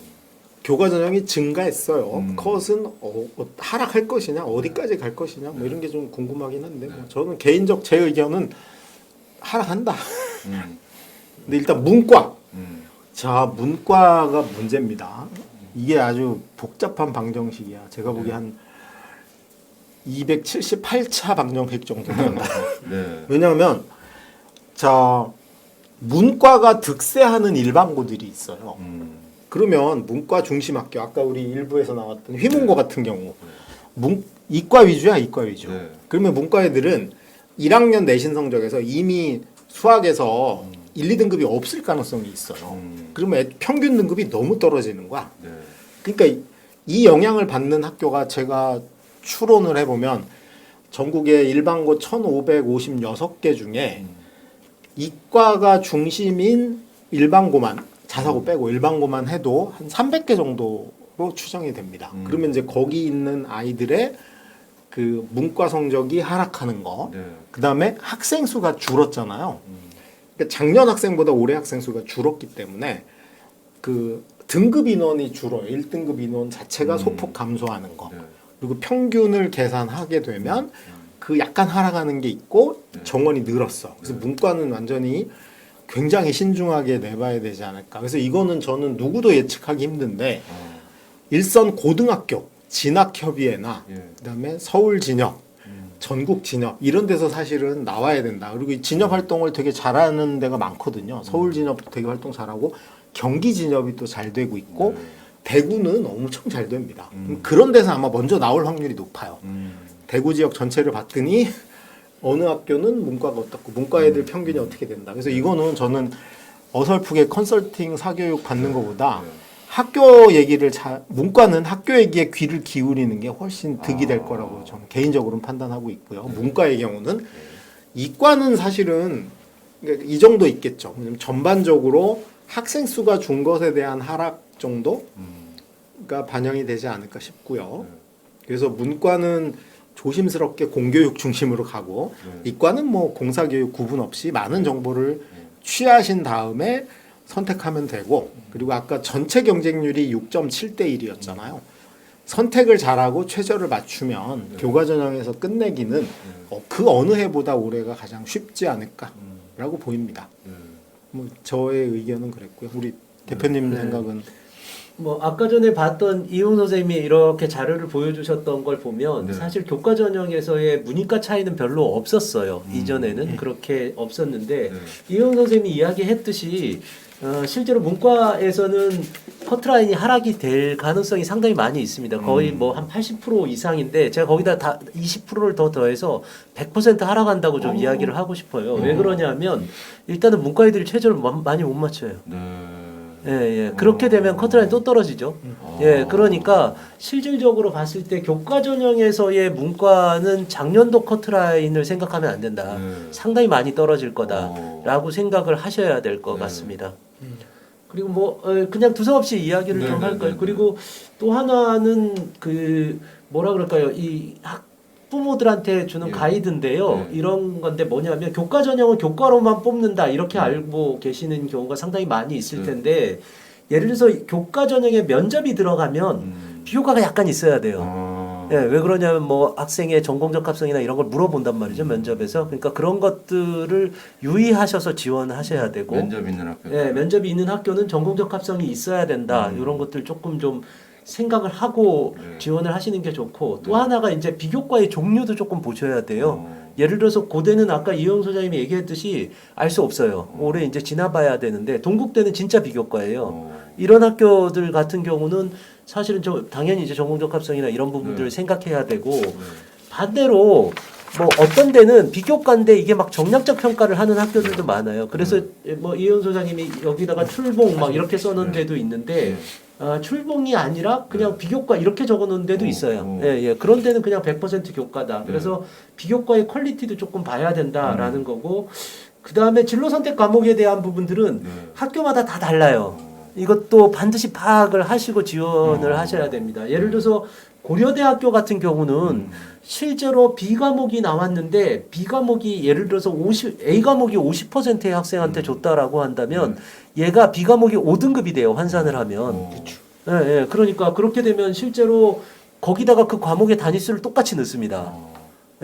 교과 전형이 증가했어요. 컷은 하락할 것이냐, 어디까지 갈 것이냐, 뭐 이런 게 좀 궁금하긴 한데 뭐 저는 개인적 제 의견은 하락한다. 근데 일단 문과, 자 문과가 문제입니다. 이게 아주 복잡한 방정식이야. 제가 보기에 한 278차 방정식 정도 된다. 네. 왜냐하면 자 문과가 득세하는 일반고들이 있어요. 그러면 문과 중심 학교 아까 우리 일부에서 나왔던 휘문고 같은 경우 이과 위주야 이과 위주. 네. 그러면 문과 애들은 1학년 내신 성적에서 이미 수학에서 1, 2등급이 없을 가능성이 있어요. 그러면 평균 등급이 너무 떨어지는 거야. 네. 그러니까 이 영향을 받는 학교가 제가 추론을 해보면 전국에 일반고 1,556개 중에 이과가 중심인 일반고만 자사고 빼고 일반고만 해도 한 300개 정도로 추정이 됩니다. 그러면 이제 거기 있는 아이들의 그 문과 성적이 하락하는 거, 네. 그 다음에 학생 수가 줄었잖아요. 그러니까 작년 학생보다 올해 학생 수가 줄었기 때문에 그 등급 인원이 줄어요. 1등급 인원 자체가 소폭 감소하는 거. 네. 그리고 평균을 계산하게 되면 그 약간 하락하는 게 있고 정원이 늘었어. 그래서 문과는 완전히 굉장히 신중하게 내봐야 되지 않을까. 그래서 이거는 저는 누구도 예측하기 힘든데 일선 고등학교 진학협의회나 예. 그다음에 서울 진협, 전국 진협 이런 데서 사실은 나와야 된다. 그리고 이 진협 활동을 되게 잘하는 데가 많거든요. 서울 진협도 되게 활동 잘하고 경기 진협이 또 잘 되고 있고 대구는 엄청 잘 됩니다. 그런 데서 아마 먼저 나올 확률이 높아요. 대구 지역 전체를 봤더니 어느 학교는 문과가 어떻고 문과 애들 평균이 어떻게 된다. 그래서 이거는 저는 어설프게 컨설팅 사교육 받는 것보다 학교 얘기를 문과는 학교 얘기에 귀를 기울이는 게 훨씬 득이 될 거라고 저는 개인적으로는 판단하고 있고요. 문과의 경우는 이과는 사실은 이 정도 있겠죠. 왜냐면 전반적으로 학생 수가 준 것에 대한 하락 정도가 반영이 되지 않을까 싶고요. 그래서 문과는 조심스럽게 공교육 중심으로 가고 이과는 뭐 공사교육 구분 없이 많은 정보를 취하신 다음에 선택하면 되고 그리고 아까 전체 경쟁률이 6.7대 1이었잖아요. 선택을 잘하고 최저를 맞추면 교과 전형에서 끝내기는 그 어느 해보다 올해가 가장 쉽지 않을까라고 보입니다. 뭐 저의 의견은 그랬고요. 우리 대표님 생각은 뭐 아까 전에 봤던 이용 선생님이 이렇게 자료를 보여주셨던 걸 보면 네. 사실 교과 전형에서의 문이과 차이는 별로 없었어요. 이전에는 그렇게 없었는데 네. 이용 선생님이 이야기했듯이 실제로 문과에서는 커트라인이 하락이 될 가능성이 상당히 많이 있습니다. 거의 뭐 한 80% 이상인데 제가 거기다 다 20%를 더 더해서 100% 하락한다고 좀 이야기를 하고 싶어요. 왜 그러냐면 일단은 문과 애들이 최저를 많이 못 맞춰요. 네. 예, 예. 그렇게 되면 커트라인 또 떨어지죠. 예, 그러니까 실질적으로 봤을 때 교과 전형에서의 문과는 작년도 커트라인을 생각하면 안 된다. 네. 상당히 많이 떨어질 거다라고 생각을 하셔야 될 것 같습니다. 그리고 뭐 그냥 두서없이 이야기를 네, 좀 네, 할까요? 네, 그리고 또 하나는 그 뭐라 그럴까요? 이 학부모들한테 주는 예. 가이드인데요. 네. 이런 건데 뭐냐면 교과 전형은 교과로만 뽑는다 이렇게 알고 계시는 경우가 상당히 많이 있을 텐데 예를 들어서 교과 전형에 면접이 들어가면 비교과가 약간 있어야 돼요. 예, 왜 그러냐면 뭐 학생의 전공적 합성이나 이런 걸 물어본단 말이죠 면접에서. 그러니까 그런 것들을 유의하셔서 지원하셔야 되고. 면접 있는 학교. 예, 면접이 있는 학교는 전공적 합성이 있어야 된다. 이런 것들 조금 좀 생각을 하고 지원을 하시는 게 좋고 또 하나가 이제 비교과의 종류도 조금 보셔야 돼요. 예를 들어서 고대는 아까 이영 소장님이 얘기했듯이 알 수 없어요. 올해 이제 지나봐야 되는데 동국대는 진짜 비교과예요. 이런 학교들 같은 경우는 사실은 당연히 이제 전공적 합성이나 이런 부분들을 생각해야 되고 반대로 뭐 어떤 데는 비교과인데 이게 막 정량적 평가를 하는 학교들도 많아요. 그래서 뭐 이현 소장님이 여기다가 출봉 막 이렇게 써놓은 데도 있는데 출봉이 아니라 그냥 비교과 이렇게 적어놓은 데도 있어요. 예, 예. 그런 데는 그냥 100% 교과다. 그래서 비교과의 퀄리티도 조금 봐야 된다라는 거고 그 다음에 진로 선택 과목에 대한 부분들은 학교마다 다 달라요. 이것도 반드시 파악을 하시고 지원을 하셔야 됩니다. 예를 들어서 고려대학교 같은 경우는 실제로 B 과목이 나왔는데 B 과목이 예를 들어서 A 과목이 50%의 학생한테 줬다라고 한다면 얘가 B 과목이 5등급이 돼요. 환산을 하면. 예, 예. 그러니까 그렇게 되면 실제로 거기다가 그 과목의 단위수를 똑같이 넣습니다.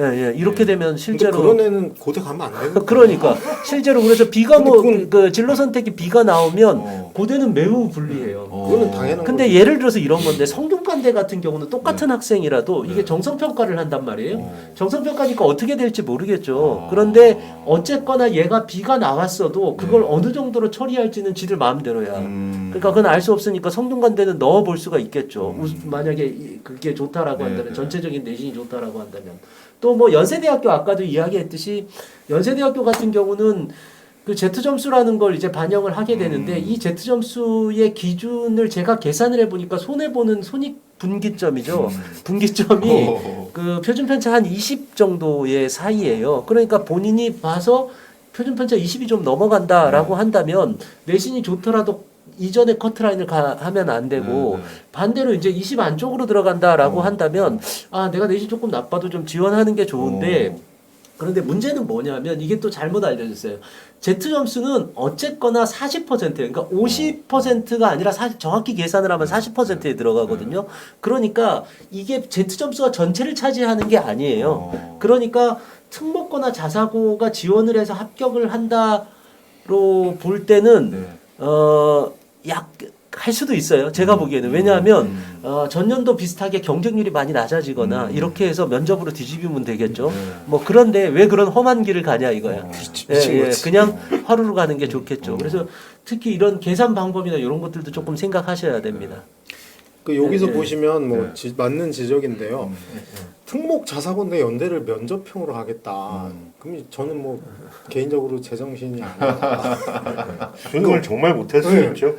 예, 예. 이렇게 되면 근데 실제로 그런 애는 고대 가면 안 되는 거야. 그러니까 실제로 그래서 B가 뭐 근데 그 진로 선택이 B가 나오면 어. 고대는 매우 불리해요. 그거는 당연한 근데 거지. 예를 들어서 이런 건데 성균관대 같은 경우는 똑같은 학생이라도 이게 정성평가를 한단 말이에요. 정성평가니까 어떻게 될지 모르겠죠. 그런데 어쨌거나 얘가 B가 나왔어도 그걸 어느 정도로 처리할지는 지들 마음대로야. 그러니까 그건 알 수 없으니까 성균관대는 넣어볼 수가 있겠죠. 만약에 그게 좋다라고 한다면 전체적인 내신이 좋다라고 한다면 또 뭐 연세대학교 아까도 이야기했듯이 연세대학교 같은 경우는 그 Z 점수라는 걸 이제 반영을 하게 되는데 이 Z 점수의 기준을 제가 계산을 해보니까 손해 보는 손익 분기점이죠. 분기점이 그 표준 편차 한 20 정도의 사이예요. 그러니까 본인이 봐서 표준 편차 20이 좀 넘어간다라고 한다면 내신이 좋더라도 이전에 커트라인을 하면 안 되고 반대로 이제 20 안쪽으로 들어간다라고 한다면 아 내가 내신 조금 나빠도 좀 지원하는 게 좋은데 그런데 문제는 뭐냐면 이게 또 잘못 알려졌어요. Z 점수는 어쨌거나 40% 그러니까 50%가 아니라 정확히 계산을 하면 40%에 들어가거든요. 그러니까 이게 Z 점수가 전체를 차지하는 게 아니에요. 그러니까 특목고나 자사고가 지원을 해서 합격을 한다로 볼 때는 약 할 수도 있어요. 제가 보기에는. 왜냐하면 전년도 비슷하게 경쟁률이 많이 낮아지거나 이렇게 해서 면접으로 뒤집으면 되겠죠. 뭐 그런데 왜 그런 험한 길을 가냐 이거야. 그냥 화루로 가는 게 좋겠죠. 그래서 특히 이런 계산 방법이나 이런 것들도 조금 생각하셔야 됩니다. 그 여기서 네, 보시면 뭐 맞는 지적인데요. 특목 자사고인데 연대를 면접형으로 하겠다. 그럼 저는 뭐 개인적으로 제정신이 아니다. 수능을 정말 못할 수 있죠.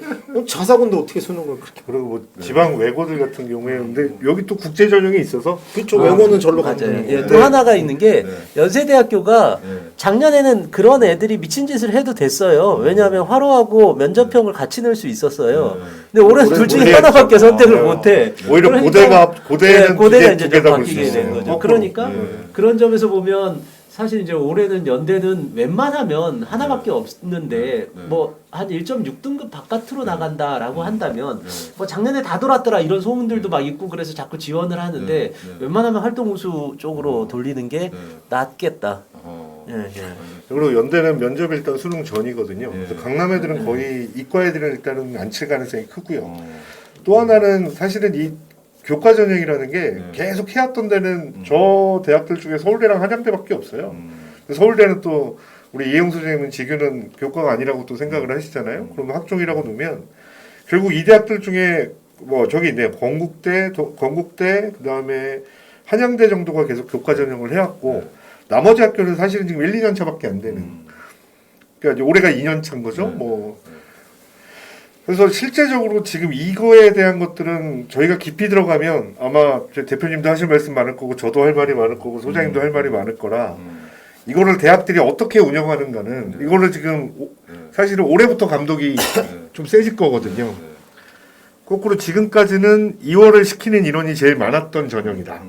자사고인데 어떻게 수능을 그렇게? 그리고 뭐 지방 외고들 같은 경우에 근데 여기 또 국제 전형이 있어서 그렇죠. 외고는 절로 가는 맞아요. 거예요. 예, 또 하나가 있는 게 연세대학교가 작년에는 그런 애들이 미친 짓을 해도 됐어요. 왜냐하면 화로하고 면접형을 같이 넣을 수 있었어요. 근데 올해는 둘 중에 하나밖에 선택을 못해. 오히려 그러니까 고대는 고대가 이제 두개 좀 다 볼 수 바뀌게 된 있어요. 거죠. 그러니까 그런 점에서 보면 사실 이제 올해는 연대는 웬만하면 하나밖에 없는데 뭐 한 1.6등급 바깥으로 나간다라고 한다면 뭐 작년에 다 돌았더라 이런 소문들도 막 있고 그래서 자꾸 지원을 하는데 웬만하면 활동 우수 쪽으로 돌리는 게 낫겠다. 예, 예. 그리고 연대는 면접이 일단 수능 전이거든요. 그래서 강남 애들은 거의 이과 애들은 일단은 안 칠 가능성이 크고요. 또 하나는 사실은 이 교과 전형이라는 게 계속 해왔던 데는 저 대학들 중에 서울대랑 한양대밖에 없어요. 서울대는 또 우리 이영수 선생님은 지규는 교과가 아니라고 또 생각을 하시잖아요. 그러면 학종이라고 놓으면 결국 이 대학들 중에 뭐 저기 있네요. 건국대 그다음에 한양대 정도가 계속 교과 전형을 해왔고 나머지 학교는 사실은 지금 1, 2년 차밖에 안 되는. 그러니까 이제 올해가 2년 차인 거죠. 뭐 그래서 실제적으로 지금 이거에 대한 것들은 저희가 깊이 들어가면 아마 대표님도 하실 말씀 많을 거고 저도 할 말이 많을 거고 소장님도 할 말이 많을 거라 이거를 대학들이 어떻게 운영하는가는 이거를 지금 사실은 올해부터 감독이 좀 세질 거거든요. 거꾸로 지금까지는 2월을 시키는 인원이 제일 많았던 전형이다.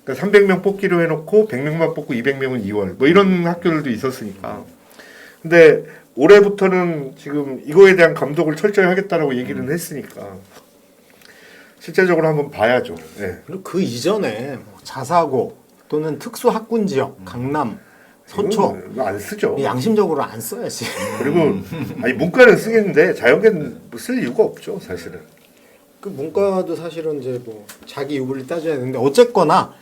그러니까 300명 뽑기로 해놓고 100명만 뽑고 200명은 2월 뭐 이런 학교들도 있었으니까. 근데 올해부터는 지금 이거에 대한 감독을 철저히 하겠다라고 얘기는 했으니까 실제적으로 한번 봐야죠. 네. 그리고 그 이전에 뭐 자사고 또는 특수 학군 지역, 강남, 서초 이거 안 쓰죠. 양심적으로 안 써야지. 그리고 아니 문과는 쓰겠는데 자연계는 뭐쓸 이유가 없죠, 사실은. 그 문과도 사실은 이제 뭐 자기 유불리 따져야 되는데 어쨌거나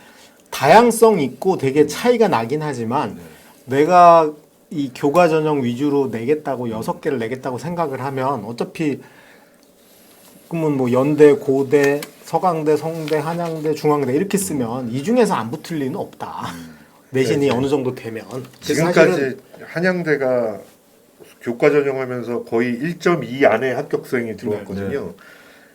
다양성 있고 되게 차이가 나긴 하지만 내가 이 교과 전형 위주로 내겠다고 6개를 내겠다고 생각을 하면 어차피 그러면 뭐 연대, 고대, 서강대, 성대, 한양대, 중앙대 이렇게 쓰면 이 중에서 안 붙을 리는 없다. 내신이 네. 어느 정도 되면. 지금까지 한양대가 교과 전형하면서 거의 1.2 안에 합격생이 들어왔거든요.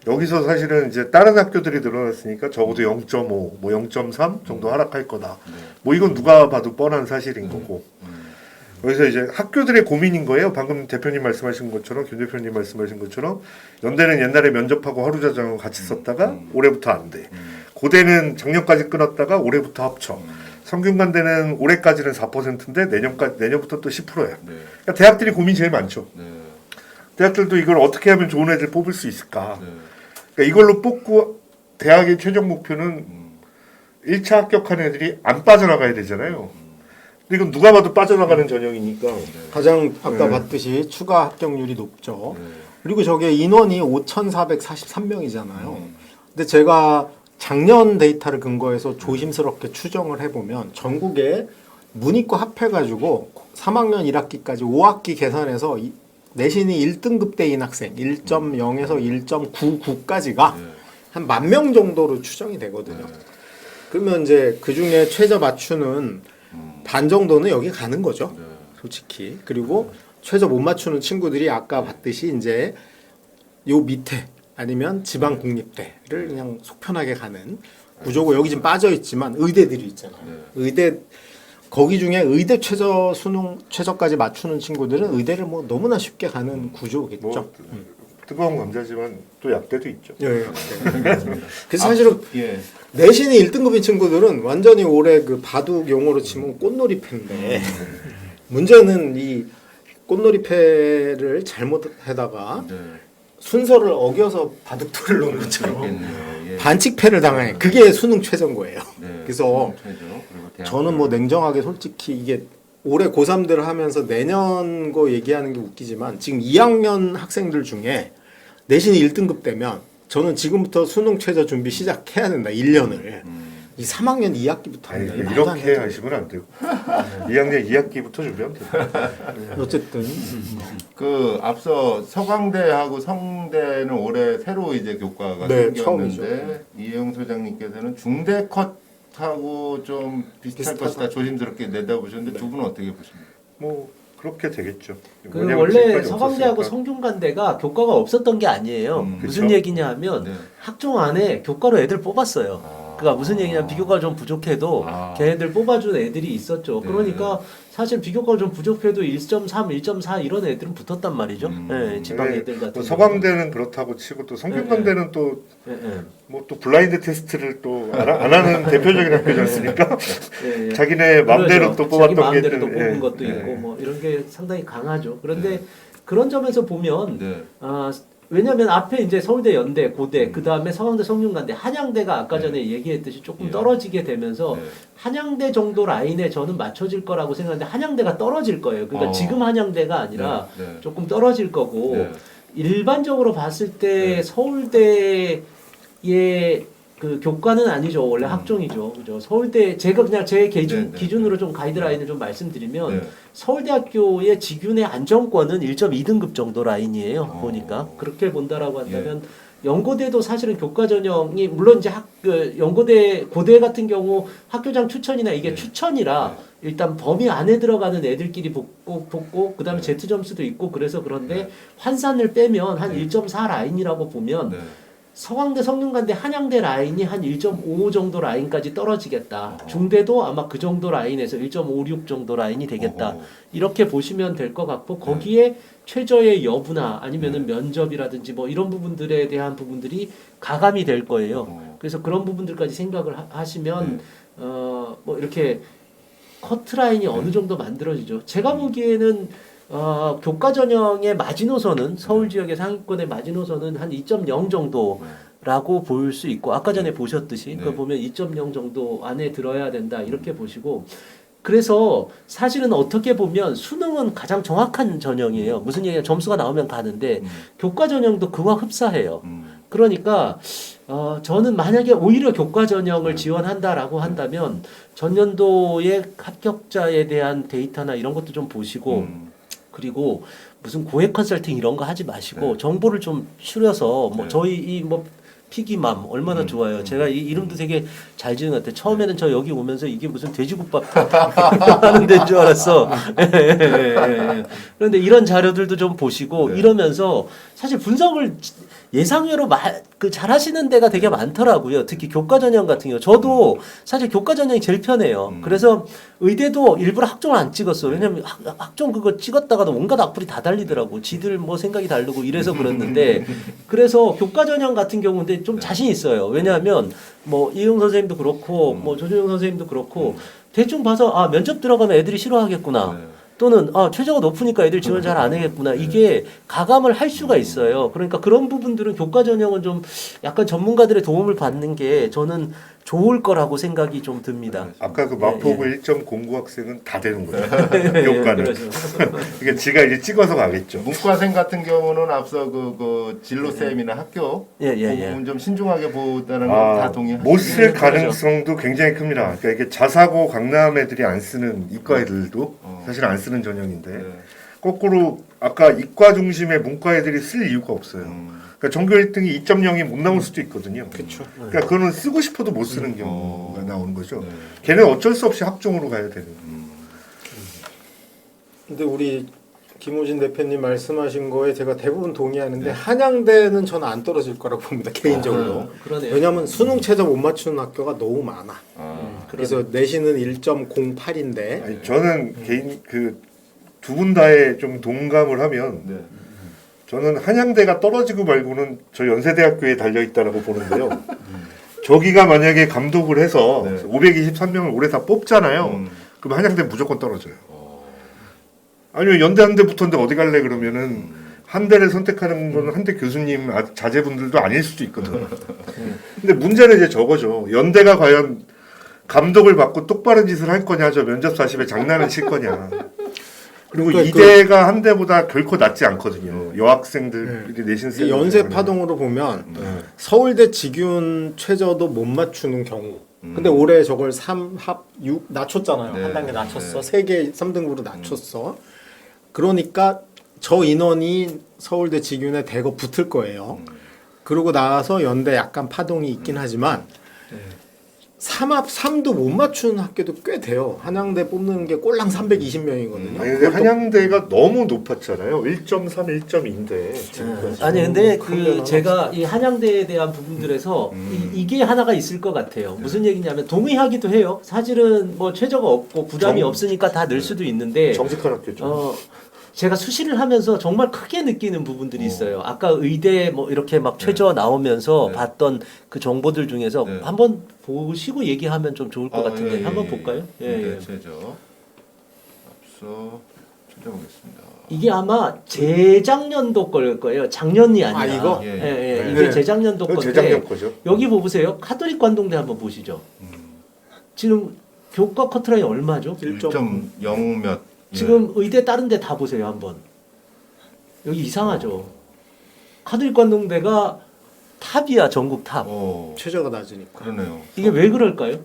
여기서 사실은 이제 다른 학교들이 늘어났으니까 적어도 0.5, 뭐 0.3 정도 하락할 거다. 뭐 이건 누가 봐도 뻔한 사실인 거고. 여기서 이제 학교들의 고민인 거예요. 방금 대표님 말씀하신 것처럼, 김 대표님 말씀하신 것처럼 연대는 옛날에 면접하고 하루자장을 같이 썼다가 올해부터 안 돼. 고대는 작년까지 끊었다가 올해부터 합쳐. 성균관대는 올해까지는 4%인데 내년부터 또 10%야. 그러니까 대학들이 고민이 제일 많죠. 대학들도 이걸 어떻게 하면 좋은 애들 뽑을 수 있을까. 그러니까 이걸로 뽑고 대학의 최종 목표는 1차 합격한 애들이 안 빠져나가야 되잖아요. 근데 이건 누가 봐도 빠져나가는 전형이니까. 가장 아까 네. 봤듯이 추가 합격률이 높죠. 그리고 저게 인원이 5,443명이잖아요. 근데 제가 작년 데이터를 근거해서 조심스럽게 추정을 해보면 전국에 문이과 합해가지고 3학년 1학기까지 5학기 계산해서 내신이 1등급 대인 학생 1.0에서 1.99까지가 한 10,000명 정도로 추정이 되거든요. 그러면 이제 그 중에 최저 맞추는 반 정도는 여기 가는 거죠. 솔직히. 그리고 최저 못 맞추는 친구들이 아까 봤듯이 이제 요 밑에 아니면 지방 국립대를 그냥 속편하게 가는 구조고 여기 지금 빠져 있지만 의대들이 있잖아요. 의대 거기 중에 의대 최저 수능 최저까지 맞추는 친구들은 의대를 뭐 너무나 쉽게 가는 구조겠죠. 뭐 뜨거운 감자지만 또 약대도 있죠. 예. 그래서 사실은 예. 내신이 1등급인 친구들은 완전히 올해 그 바둑 용어로 치면 꽃놀이패인데 문제는 이 꽃놀이패를 잘못하다가 네. 순서를 어겨서 바둑돌을 놓은 것처럼 그렇겠네요. 예. 반칙패를 당해. 그게 수능 최저인 거예요. 네. 그래서 최저, 그리고 대학 저는 뭐 냉정하게 솔직히 이게 올해 고3들 하면서 내년 거 얘기하는 게 웃기지만 지금 2학년 학생들 중에 내신이 1등급 되면 저는 지금부터 수능 최저 준비 시작해야 된다. 1년을. 이 3학년 2학기부터 아니, 한다. 이게 말도 안 이렇게 되죠. 하시면 안 되고 2학년 2학기부터 준비하면 됩니다. 어쨌든 그 앞서 서강대하고 성대는 올해 새로 이제 교과가 네, 생겼는데 처음이죠. 이혜영 소장님께서는 중대 컷하고 좀 비슷할 비슷하다. 것이다 조심스럽게 내다보셨는데 두 분은 어떻게 보십니까? 뭐 그렇게 되겠죠. 그 왜냐면 원래 지금까지 서강대하고 없었으니까. 성균관대가 교과가 없었던 게 아니에요. 무슨 그쵸? 얘기냐 하면 네. 학종 안에 교과로 애들 뽑았어요. 그러니까 무슨 얘기냐면 비교과가 좀 부족해도 아. 걔네들 뽑아준 애들이 있었죠. 네. 그러니까 사실 비교과가 좀 부족해도 1.3, 1.4 이런 애들은 붙었단 말이죠. 예, 지방 근데 애들 같은 또 경우는. 서강대는 그렇다고 치고 또 성균관대는 또 예, 예. 뭐 또 블라인드 테스트를 또 안 하는 대표적인 학교지 않습니까? 예, 예. 자기네 마음대로 그러죠. 또 자기 뽑았던 게 마음대로 또 있는- 뽑은 예. 것도 예. 있고 뭐 이런 게 상당히 강하죠. 그런데 그런 점에서 보면 네. 왜냐하면 앞에 이제 서울대, 연대, 고대, 그 다음에 서강대, 성균관대, 한양대가 아까 전에 얘기했듯이 조금 예. 떨어지게 되면서 네. 한양대 정도 라인에 저는 맞춰질 거라고 생각하는데 한양대가 떨어질 거예요. 그러니까 어. 지금 한양대가 아니라 네. 네. 조금 떨어질 거고 네. 일반적으로 봤을 때 네. 서울대의 그 교과는 아니죠. 원래 학종이죠. 그죠? 서울대 제가 그냥 제 네, 네. 기준으로 좀 가이드라인을 좀 말씀드리면 네. 서울대학교의 직윤의 안정권은 1.2등급 정도 라인이에요. 어. 보니까 그렇게 본다라고 한다면 연고대도 사실은 교과 전형이 물론 이제 연고대 고대 같은 경우 학교장 추천이나 이게 네. 추천이라 일단 범위 안에 들어가는 애들끼리 붙고 그다음에 제트 점수도 있고 그래서 그런데 네. 환산을 빼면 한 네. 1.4 라인이라고 보면 네. 서강대, 성균관대, 한양대 라인이 한 1.5 정도 라인까지 떨어지겠다. 중대도 아마 그 정도 라인에서 1.56 정도 라인이 되겠다. 어허. 이렇게 보시면 될 것 같고 거기에 최저의 여부나 아니면은 면접이라든지 뭐 이런 부분들에 대한 부분들이 가감이 될 거예요. 어. 그래서 그런 부분들까지 생각을 하시면 네. 뭐 이렇게 커트라인이 어느 정도 만들어지죠. 제가 보기에는 교과 전형의 마지노선은 서울 지역의 상위권의 마지노선은 한 2.0 정도라고 볼 수 있고 아까 전에 보셨듯이 네. 그걸 보면 2.0 정도 안에 들어야 된다 이렇게 보시고 그래서 사실은 어떻게 보면 수능은 가장 정확한 전형이에요. 무슨 얘기냐 점수가 나오면 가는데 교과 전형도 그와 흡사해요. 그러니까 저는 만약에 오히려 교과 전형을 지원한다라고 한다면 전년도의 합격자에 대한 데이터나 이런 것도 좀 보시고 그리고 무슨 고액 컨설팅 이런 거 하지 마시고 네. 정보를 좀 추려서 뭐 네. 저희 이 뭐 피기맘 얼마나 좋아요. 제가 이 이름도 되게 잘 지은 것 같아요. 처음에는 저 여기 오면서 이게 무슨 돼지국밥 하는 데인 줄 알았어. 예. 그런데 이런 자료들도 좀 보시고 네. 이러면서 사실 분석을 예상외로 그 잘하시는 데가 되게 많더라고요. 특히 교과 전형 같은 경우. 저도 사실 교과 전형이 제일 편해요. 그래서 의대도 일부러 학종을 안 찍었어. 왜냐면 학종 그거 찍었다가도 온갖 악플이 다 달리더라고. 지들 뭐 생각이 다르고 이래서 그랬는데 그래서 교과 전형 같은 경우인데 좀 자신 있어요. 왜냐하면 뭐 이용 선생님도 그렇고 뭐 조준영 선생님도 그렇고 대충 봐서 면접 들어가면 애들이 싫어하겠구나. 네. 또는 최저가 높으니까 애들 지원 잘 안 하겠구나. 이게 가감을 할 수가 있어요. 그러니까 그런 부분들은 교과 전형은 좀 약간 전문가들의 도움을 받는 게 저는 좋을 거라고 생각이 좀 듭니다. 아까 그 마포구 1.09 학생은 다 되는 거죠. 예, 교과는. 그렇죠. 이게 지가 이제 찍어서 가겠죠. 문과생 같은 경우는 앞서 그 진로 쌤이나 학교 예, 그 예, 예. 부분 좀 신중하게 보다는 건 다 동의하시죠. 못 쓸 그렇죠. 가능성도 굉장히 큽니다. 그러니까 이게 자사고 강남 애들이 안 쓰는 이과 애들도 사실 안 쓰는 전형인데 네. 거꾸로 아까 이과 중심의 문과 애들이 쓸 이유가 없어요. 그러니까 전교 1등이 2.0이 못 나올 수도 있거든요. 그렇죠. 그러니까 그거는 쓰고 싶어도 못 쓰는 경우가 나오는 거죠. 네. 걔는 어쩔 수 없이 학종으로 가야 되는. 근데 우리 김우진 대표님 말씀하신 거에 제가 대부분 동의하는데 한양대는 저는 안 떨어질 거라고 봅니다. 개인적으로. 그러네요. 왜냐하면 수능 최저 못 맞추는 학교가 너무 많아. 그래서 내신은 1.08인데 아니, 저는 개인 그 두 분 다에 좀 동감을 하면 네. 저는 한양대가 떨어지고 말고는 저 연세대학교에 달려 있다라고 보는데요. 저기가 만약에 감독을 해서 네. 523명을 올해 다 뽑잖아요. 그럼 한양대 무조건 떨어져요. 아니면 연대 한대 붙었는데 어디 갈래 그러면은 한 대를 선택하는 건 한대 교수님 자제분들도 아닐 수도 있거든요. 근데 문제는 이제 저거죠. 연대가 과연 감독을 받고 똑바른 짓을 할 거냐, 저 면접 40에 장난을 칠 거냐. 그리고 그러니까 이대가 한 대보다 결코 낫지 않거든요. 여학생들 이렇게 내신 이 연세 파동으로 보면 서울대 직윤 최저도 못 맞추는 경우. 근데 올해 저걸 3합 6 낮췄잖아요. 네. 한 단계 낮췄어. 3개 3등급으로 낮췄어. 그러니까 저 인원이 서울대 직윤에 대거 붙을 거예요. 그러고 나서 연대 약간 파동이 있긴 하지만 3합 3도 못 맞추는 학교도 꽤 돼요. 한양대 뽑는 게 꼴랑 320명이거든요. 아니 근데 한양대가 너무 높았잖아요. 1.3, 1.2인데 아니 근데 그러면 그 제가 이 한양대에 대한 부분들에서 이게 하나가 있을 것 같아요. 무슨 얘기냐면 동의하기도 해요. 사실은 뭐 최저가 없고 부담이 없으니까 다 늘 수도 있는데 정직한 학교죠. 제가 수시를 하면서 정말 크게 느끼는 부분들이 있어요. 아까 의대 뭐 이렇게 막 최저 나오면서 봤던 그 정보들 중에서 네. 한번 보시고 얘기하면 좀 좋을 것 같은데 한번 볼까요? 네, 최저. 앞서 찾아보겠습니다. 이게 아마 재작년도 걸 거예요. 작년이 아니라. 아, 이거? 예, 예. 예. 이게 네. 재작년도 그건 건데 재작년 거죠. 여기 보세요. 카톨릭 관동대 한번 보시죠. 지금 교과 커트라인 얼마죠? 1.0 몇. 지금 의대 다른 데 다 보세요 한번. 여기 이상하죠. 카톨릭 관동대가 탑이야 전국 탑. 최저가 낮으니까. 그러네요. 이게 왜 그럴까요?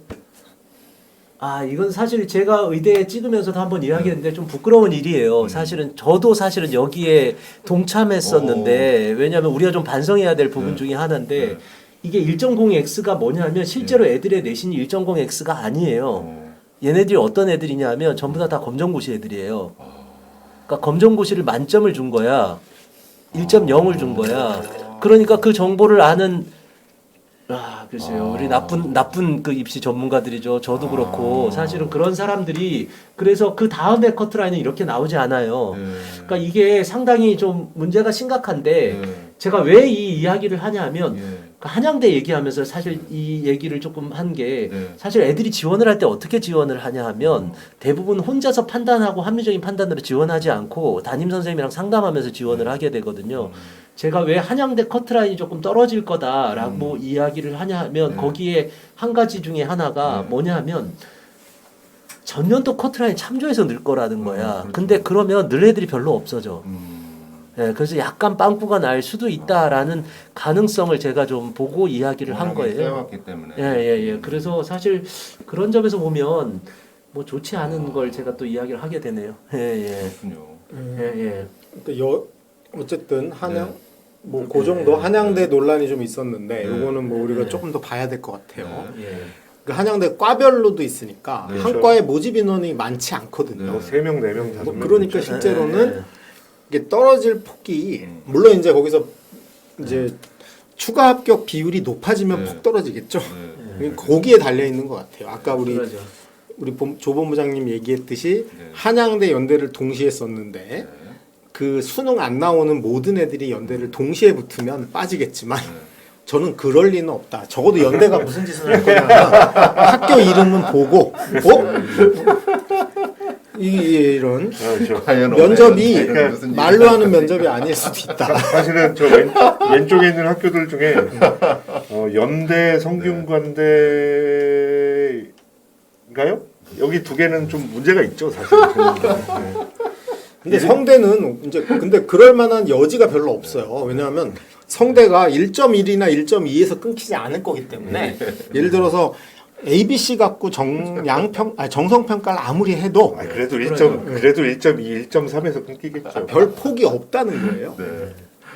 이건 사실 제가 의대에 찍으면서도 한번 이야기했는데 좀 부끄러운 일이에요. 사실은 저도 사실은 여기에 동참했었는데 왜냐하면 우리가 좀 반성해야 될 부분 중에 하나인데 이게 1.0X가 뭐냐면 실제로 애들의 내신이 1.0X가 아니에요. 얘네들이 어떤 애들이냐면 전부 다 검정고시 애들이에요. 그러니까 검정고시를 만점을 준 거야. 1.0을 준 거야. 그러니까 그 정보를 아는 글쎄요. 우리 나쁜 그 입시 전문가들이죠. 저도 그렇고 사실은 그런 사람들이 그래서 그 다음에 커트라인은 이렇게 나오지 않아요. 그러니까 이게 상당히 좀 문제가 심각한데 제가 왜 이 이야기를 하냐면 한양대 얘기하면서 사실 이 얘기를 조금 한 게 사실 애들이 지원을 할 때 어떻게 지원을 하냐 하면 대부분 혼자서 판단하고 합리적인 판단으로 지원하지 않고 담임 선생님이랑 상담하면서 지원을 하게 되거든요. 제가 왜 한양대 커트라인이 조금 떨어질 거다라고 이야기를 하냐 하면 거기에 한 가지 중에 하나가 뭐냐 하면 전년도 커트라인 참조해서 늘 거라는 거야. 근데 그러면 늘 애들이 별로 없어져. 그래서 약간 빵꾸가 날 수도 있다라는 가능성을 제가 좀 보고 이야기를 한 거예요. 세워왔기 때문에. 예. 그래서 사실 그런 점에서 보면 뭐 좋지 않은 걸 제가 또 이야기를 하게 되네요. 그렇군요. 그러니까 어쨌든 한양 뭐 그 정도 한양대 논란이 좀 있었는데 이거는 뭐 우리가 조금 더 봐야 될 것 같아요. 그 한양대 과별로도 있으니까 한 과에 모집 인원이 많지 않거든요. 3명, 4명, 5명. 그러니까 실제로는 이게 떨어질 폭이 물론 이제 거기서 이제 추가 합격 비율이 높아지면 폭 떨어지겠죠. 거기에 달려 있는 것 같아요. 아까 우리 조 본부장님 얘기했듯이 한양대 연대를 동시에 썼는데 그 수능 안 나오는 모든 애들이 연대를 동시에 붙으면 빠지겠지만 저는 그럴 리는 없다. 적어도 연대가 무슨 짓을 할 거냐. 학교 이름은 보고 이런 과연 면접이 과연 무슨 말로 하는 면접이 아닐 수도 있다. 사실은 저 왼쪽에 있는 학교들 중에 연대 성균관대인가요? 여기 두 개는 좀 문제가 있죠, 사실. 네. 근데 성대는 이제 근데 그럴 만한 여지가 별로 없어요. 왜냐하면 성대가 1.1이나 1.2에서 끊기지 않을 거기 때문에 예를 들어서 ABC 갖고 정성 평가를 아무리 해도 그래도 1.2, 1.3에서 끊기겠죠. 별 폭이 없다는 거예요. 네.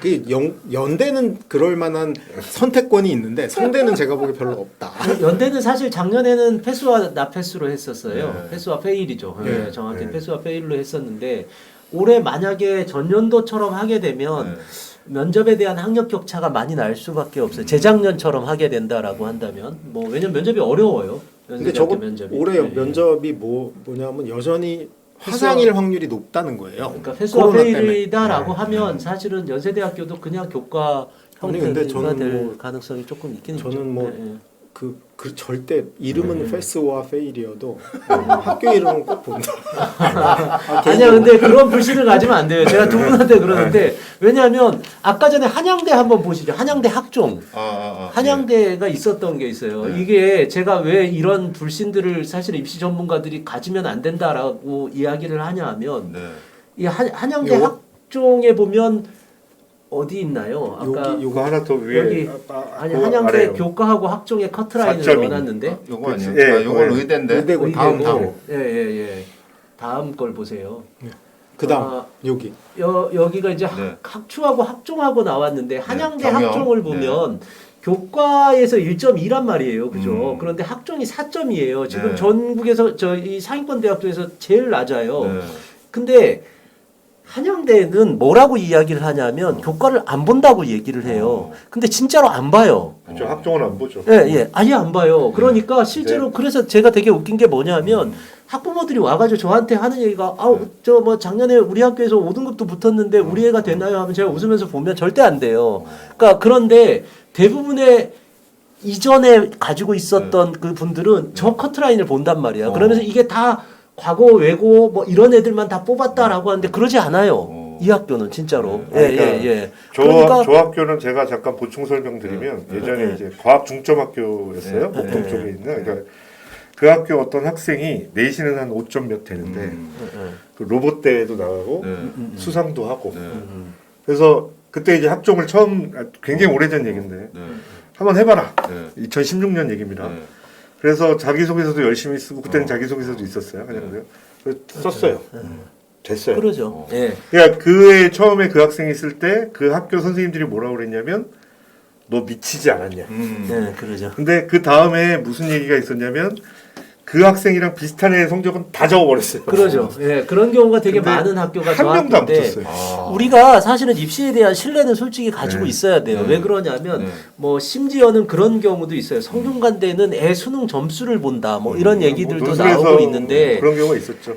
그 연대는 그럴 만한 선택권이 있는데 성대는 제가 보기에 별로 없다. 연대는 사실 작년에는 패스와 나패스로 했었어요. 네. 패스와 페일이죠. 네. 정확히 네. 패스와 페일로 했었는데 올해 만약에 전년도처럼 하게 되면 면접에 대한 학력 격차가 많이 날 수밖에 없어요. 재작년처럼 하게 된다라고 한다면 뭐 왜냐면 면접이 어려워요. 근데 저거 면접이. 올해 네. 면접이 뭐냐면 여전히 화상일 확률이 높다는 거예요. 그러니까 패스와 코로나 때문에. 페일이다라고 하면 사실은 연세대학교도 그냥 교과 아니, 근데 형태가 저는 될 뭐 가능성이 조금 있긴 있죠. 저는 뭐 네, 네. 그 절대 이름은 패스와 페일이어도 학교 이름은 꼭 본다. 아니야, 근데 그런 불신을 가지면 안 돼요. 제가 두 분한테 그러는데 왜냐하면 아까 전에 한양대 한번 보시죠. 한양대 학종. 한양대가 있었던 게 있어요. 네. 이게 제가 왜 이런 불신들을 사실 입시 전문가들이 가지면 안 된다라고 이야기를 하냐 하면 네. 이 한양대 요거? 학종에 보면 어디 있나요? 아까 요거 하나 더 위에 여기 아니 한양대 아래요. 교과하고 학종의 커트라인을 4.2. 넣어놨는데 요거 아니에요? 예, 요건 예. 의대인데. 의대고 다음. 예예예. 다음 걸 보세요. 그다음 아, 여기 여기가 이제 네. 학추하고 학종하고 나왔는데 한양대 경영. 학종을 보면 교과에서 1.2란 말이에요. 그죠? 음. 그런데 학종이 4점이에요. 지금 네. 전국에서 이 상위권 대학 중에서 제일 낮아요. 네. 근데 한양대는 뭐라고 이야기를 하냐면 교과를 안 본다고 얘기를 해요. 근데 진짜로 안 봐요. 그렇죠. 학종은 안 보죠. 예, 예. 아예 안 봐요. 그러니까 실제로 네. 그래서 제가 되게 웃긴 게 뭐냐면 학부모들이 와가지고 저한테 하는 얘기가 저 뭐 작년에 우리 학교에서 5등급도 붙었는데 우리 애가 되나요? 하면 제가 웃으면서 보면 절대 안 돼요. 그러니까 그런데 대부분의 이전에 가지고 있었던 그 분들은 저 커트라인을 본단 말이야. 그러면서 이게 다 과거 외고 뭐 이런 애들만 다 뽑았다라고 하는데 그러지 않아요. 이 학교는 진짜로. 예, 그러니까 예, 예. 저 학교는 제가 잠깐 보충 설명드리면 예전에 네. 이제 과학 중점 학교였어요. 네. 목동 네. 쪽에 있는. 그러니까 그 학교 어떤 학생이 내신은 한 5점 몇 되는데 그 로봇 대회도 나가고 수상도 하고. 그래서 그때 이제 학종을 처음 굉장히 오래전 얘기인데 한번 해봐라. 2016년 얘기입니다. 그래서 자기소개서도 열심히 쓰고 그때는 자기소개서도 있었어요. 그냥 그래서 썼어요. 됐어요. 그러죠. 예. 그러니까 그해 처음에 그 학생이 있을 때 그 학교 선생님들이 뭐라고 그랬냐면 너 미치지 않았냐. 네, 그러죠. 근데 그 다음에 무슨 얘기가 있었냐면 그 학생이랑 비슷한 애 성적은 다 적어버렸어요. 그러죠. 예, 그런 경우가 되게 근데 많은 학교가 저 한 명도 안 학교인데 붙었어요. 우리가 사실은 입시에 대한 신뢰는 솔직히 가지고 네. 있어야 돼요. 왜 그러냐면 뭐 심지어는 그런 경우도 있어요. 성균관대는 애 수능 점수를 본다. 뭐 이런 얘기들도 논술에서 나오고 있는데 그런 경우가 있었죠.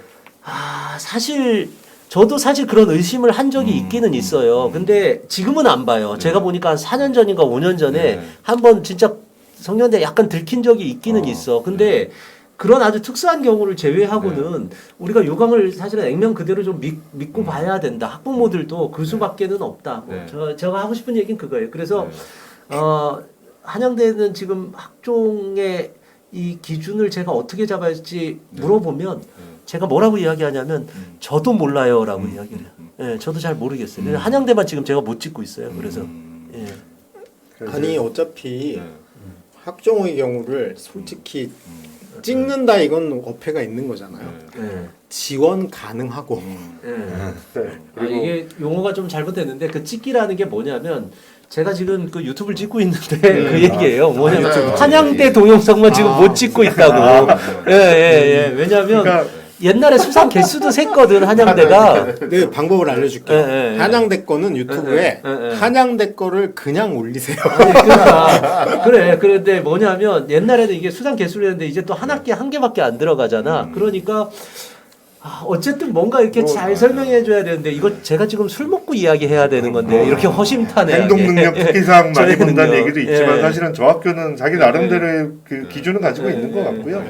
사실 저도 사실 그런 의심을 한 적이 있기는 있어요. 근데 지금은 안 봐요. 제가 보니까 한 4년 전인가 5년 전에 한번 진짜 성년대 약간 들킨 적이 있기는 있어. 근데 그런 아주 특수한 경우를 제외하고는 우리가 요강을 사실은 액면 그대로 좀 믿고 봐야 된다. 학부모들도 그 수밖에는 없다. 제가 하고 싶은 얘기는 그거예요. 그래서 한양대는 지금 학종의 이 기준을 제가 어떻게 잡아야 할지 물어보면 제가 뭐라고 이야기하냐면 저도 몰라요라고 이야기를 해요. 예, 저도 잘 모르겠어요. 그래서 한양대만 지금 제가 못 찍고 있어요. 그래서 예. 아니 어차피 학종의 경우를 솔직히 찍는다 이건 어폐가 있는 거잖아요. 예. 지원 가능하고 예. 네. 이게 용어가 좀 잘못됐는데 그 찍기라는 게 뭐냐면 제가 지금 그 유튜브를 찍고 있는데 그 얘기예요. 뭐냐면 한양대 동영상만 지금 못 찍고 있다고. 예. 왜냐하면 그러니까 옛날에 수상 개수도 셌거든 한양대가. 네, 방법을 알려줄게요. 예. 한양대 거는 유튜브에 예. 한양대 거를 그냥 올리세요. 그러니까 그래. 그런데 뭐냐면 옛날에는 이게 수상 개수를 했는데 이제 또 한 학기에 한 개밖에 안 들어가잖아. 그러니까 어쨌든 뭔가 이렇게 잘 설명해 줘야 되는데 이거 제가 지금 술 먹고 이야기해야 되는 건데 이렇게 허심탄회하게 행동 능력 특기사항 많이 저의 본다는 능력. 얘기도 있지만 예. 사실은 저 학교는 자기 나름대로의 그 기준을 가지고 있는 것 같고요.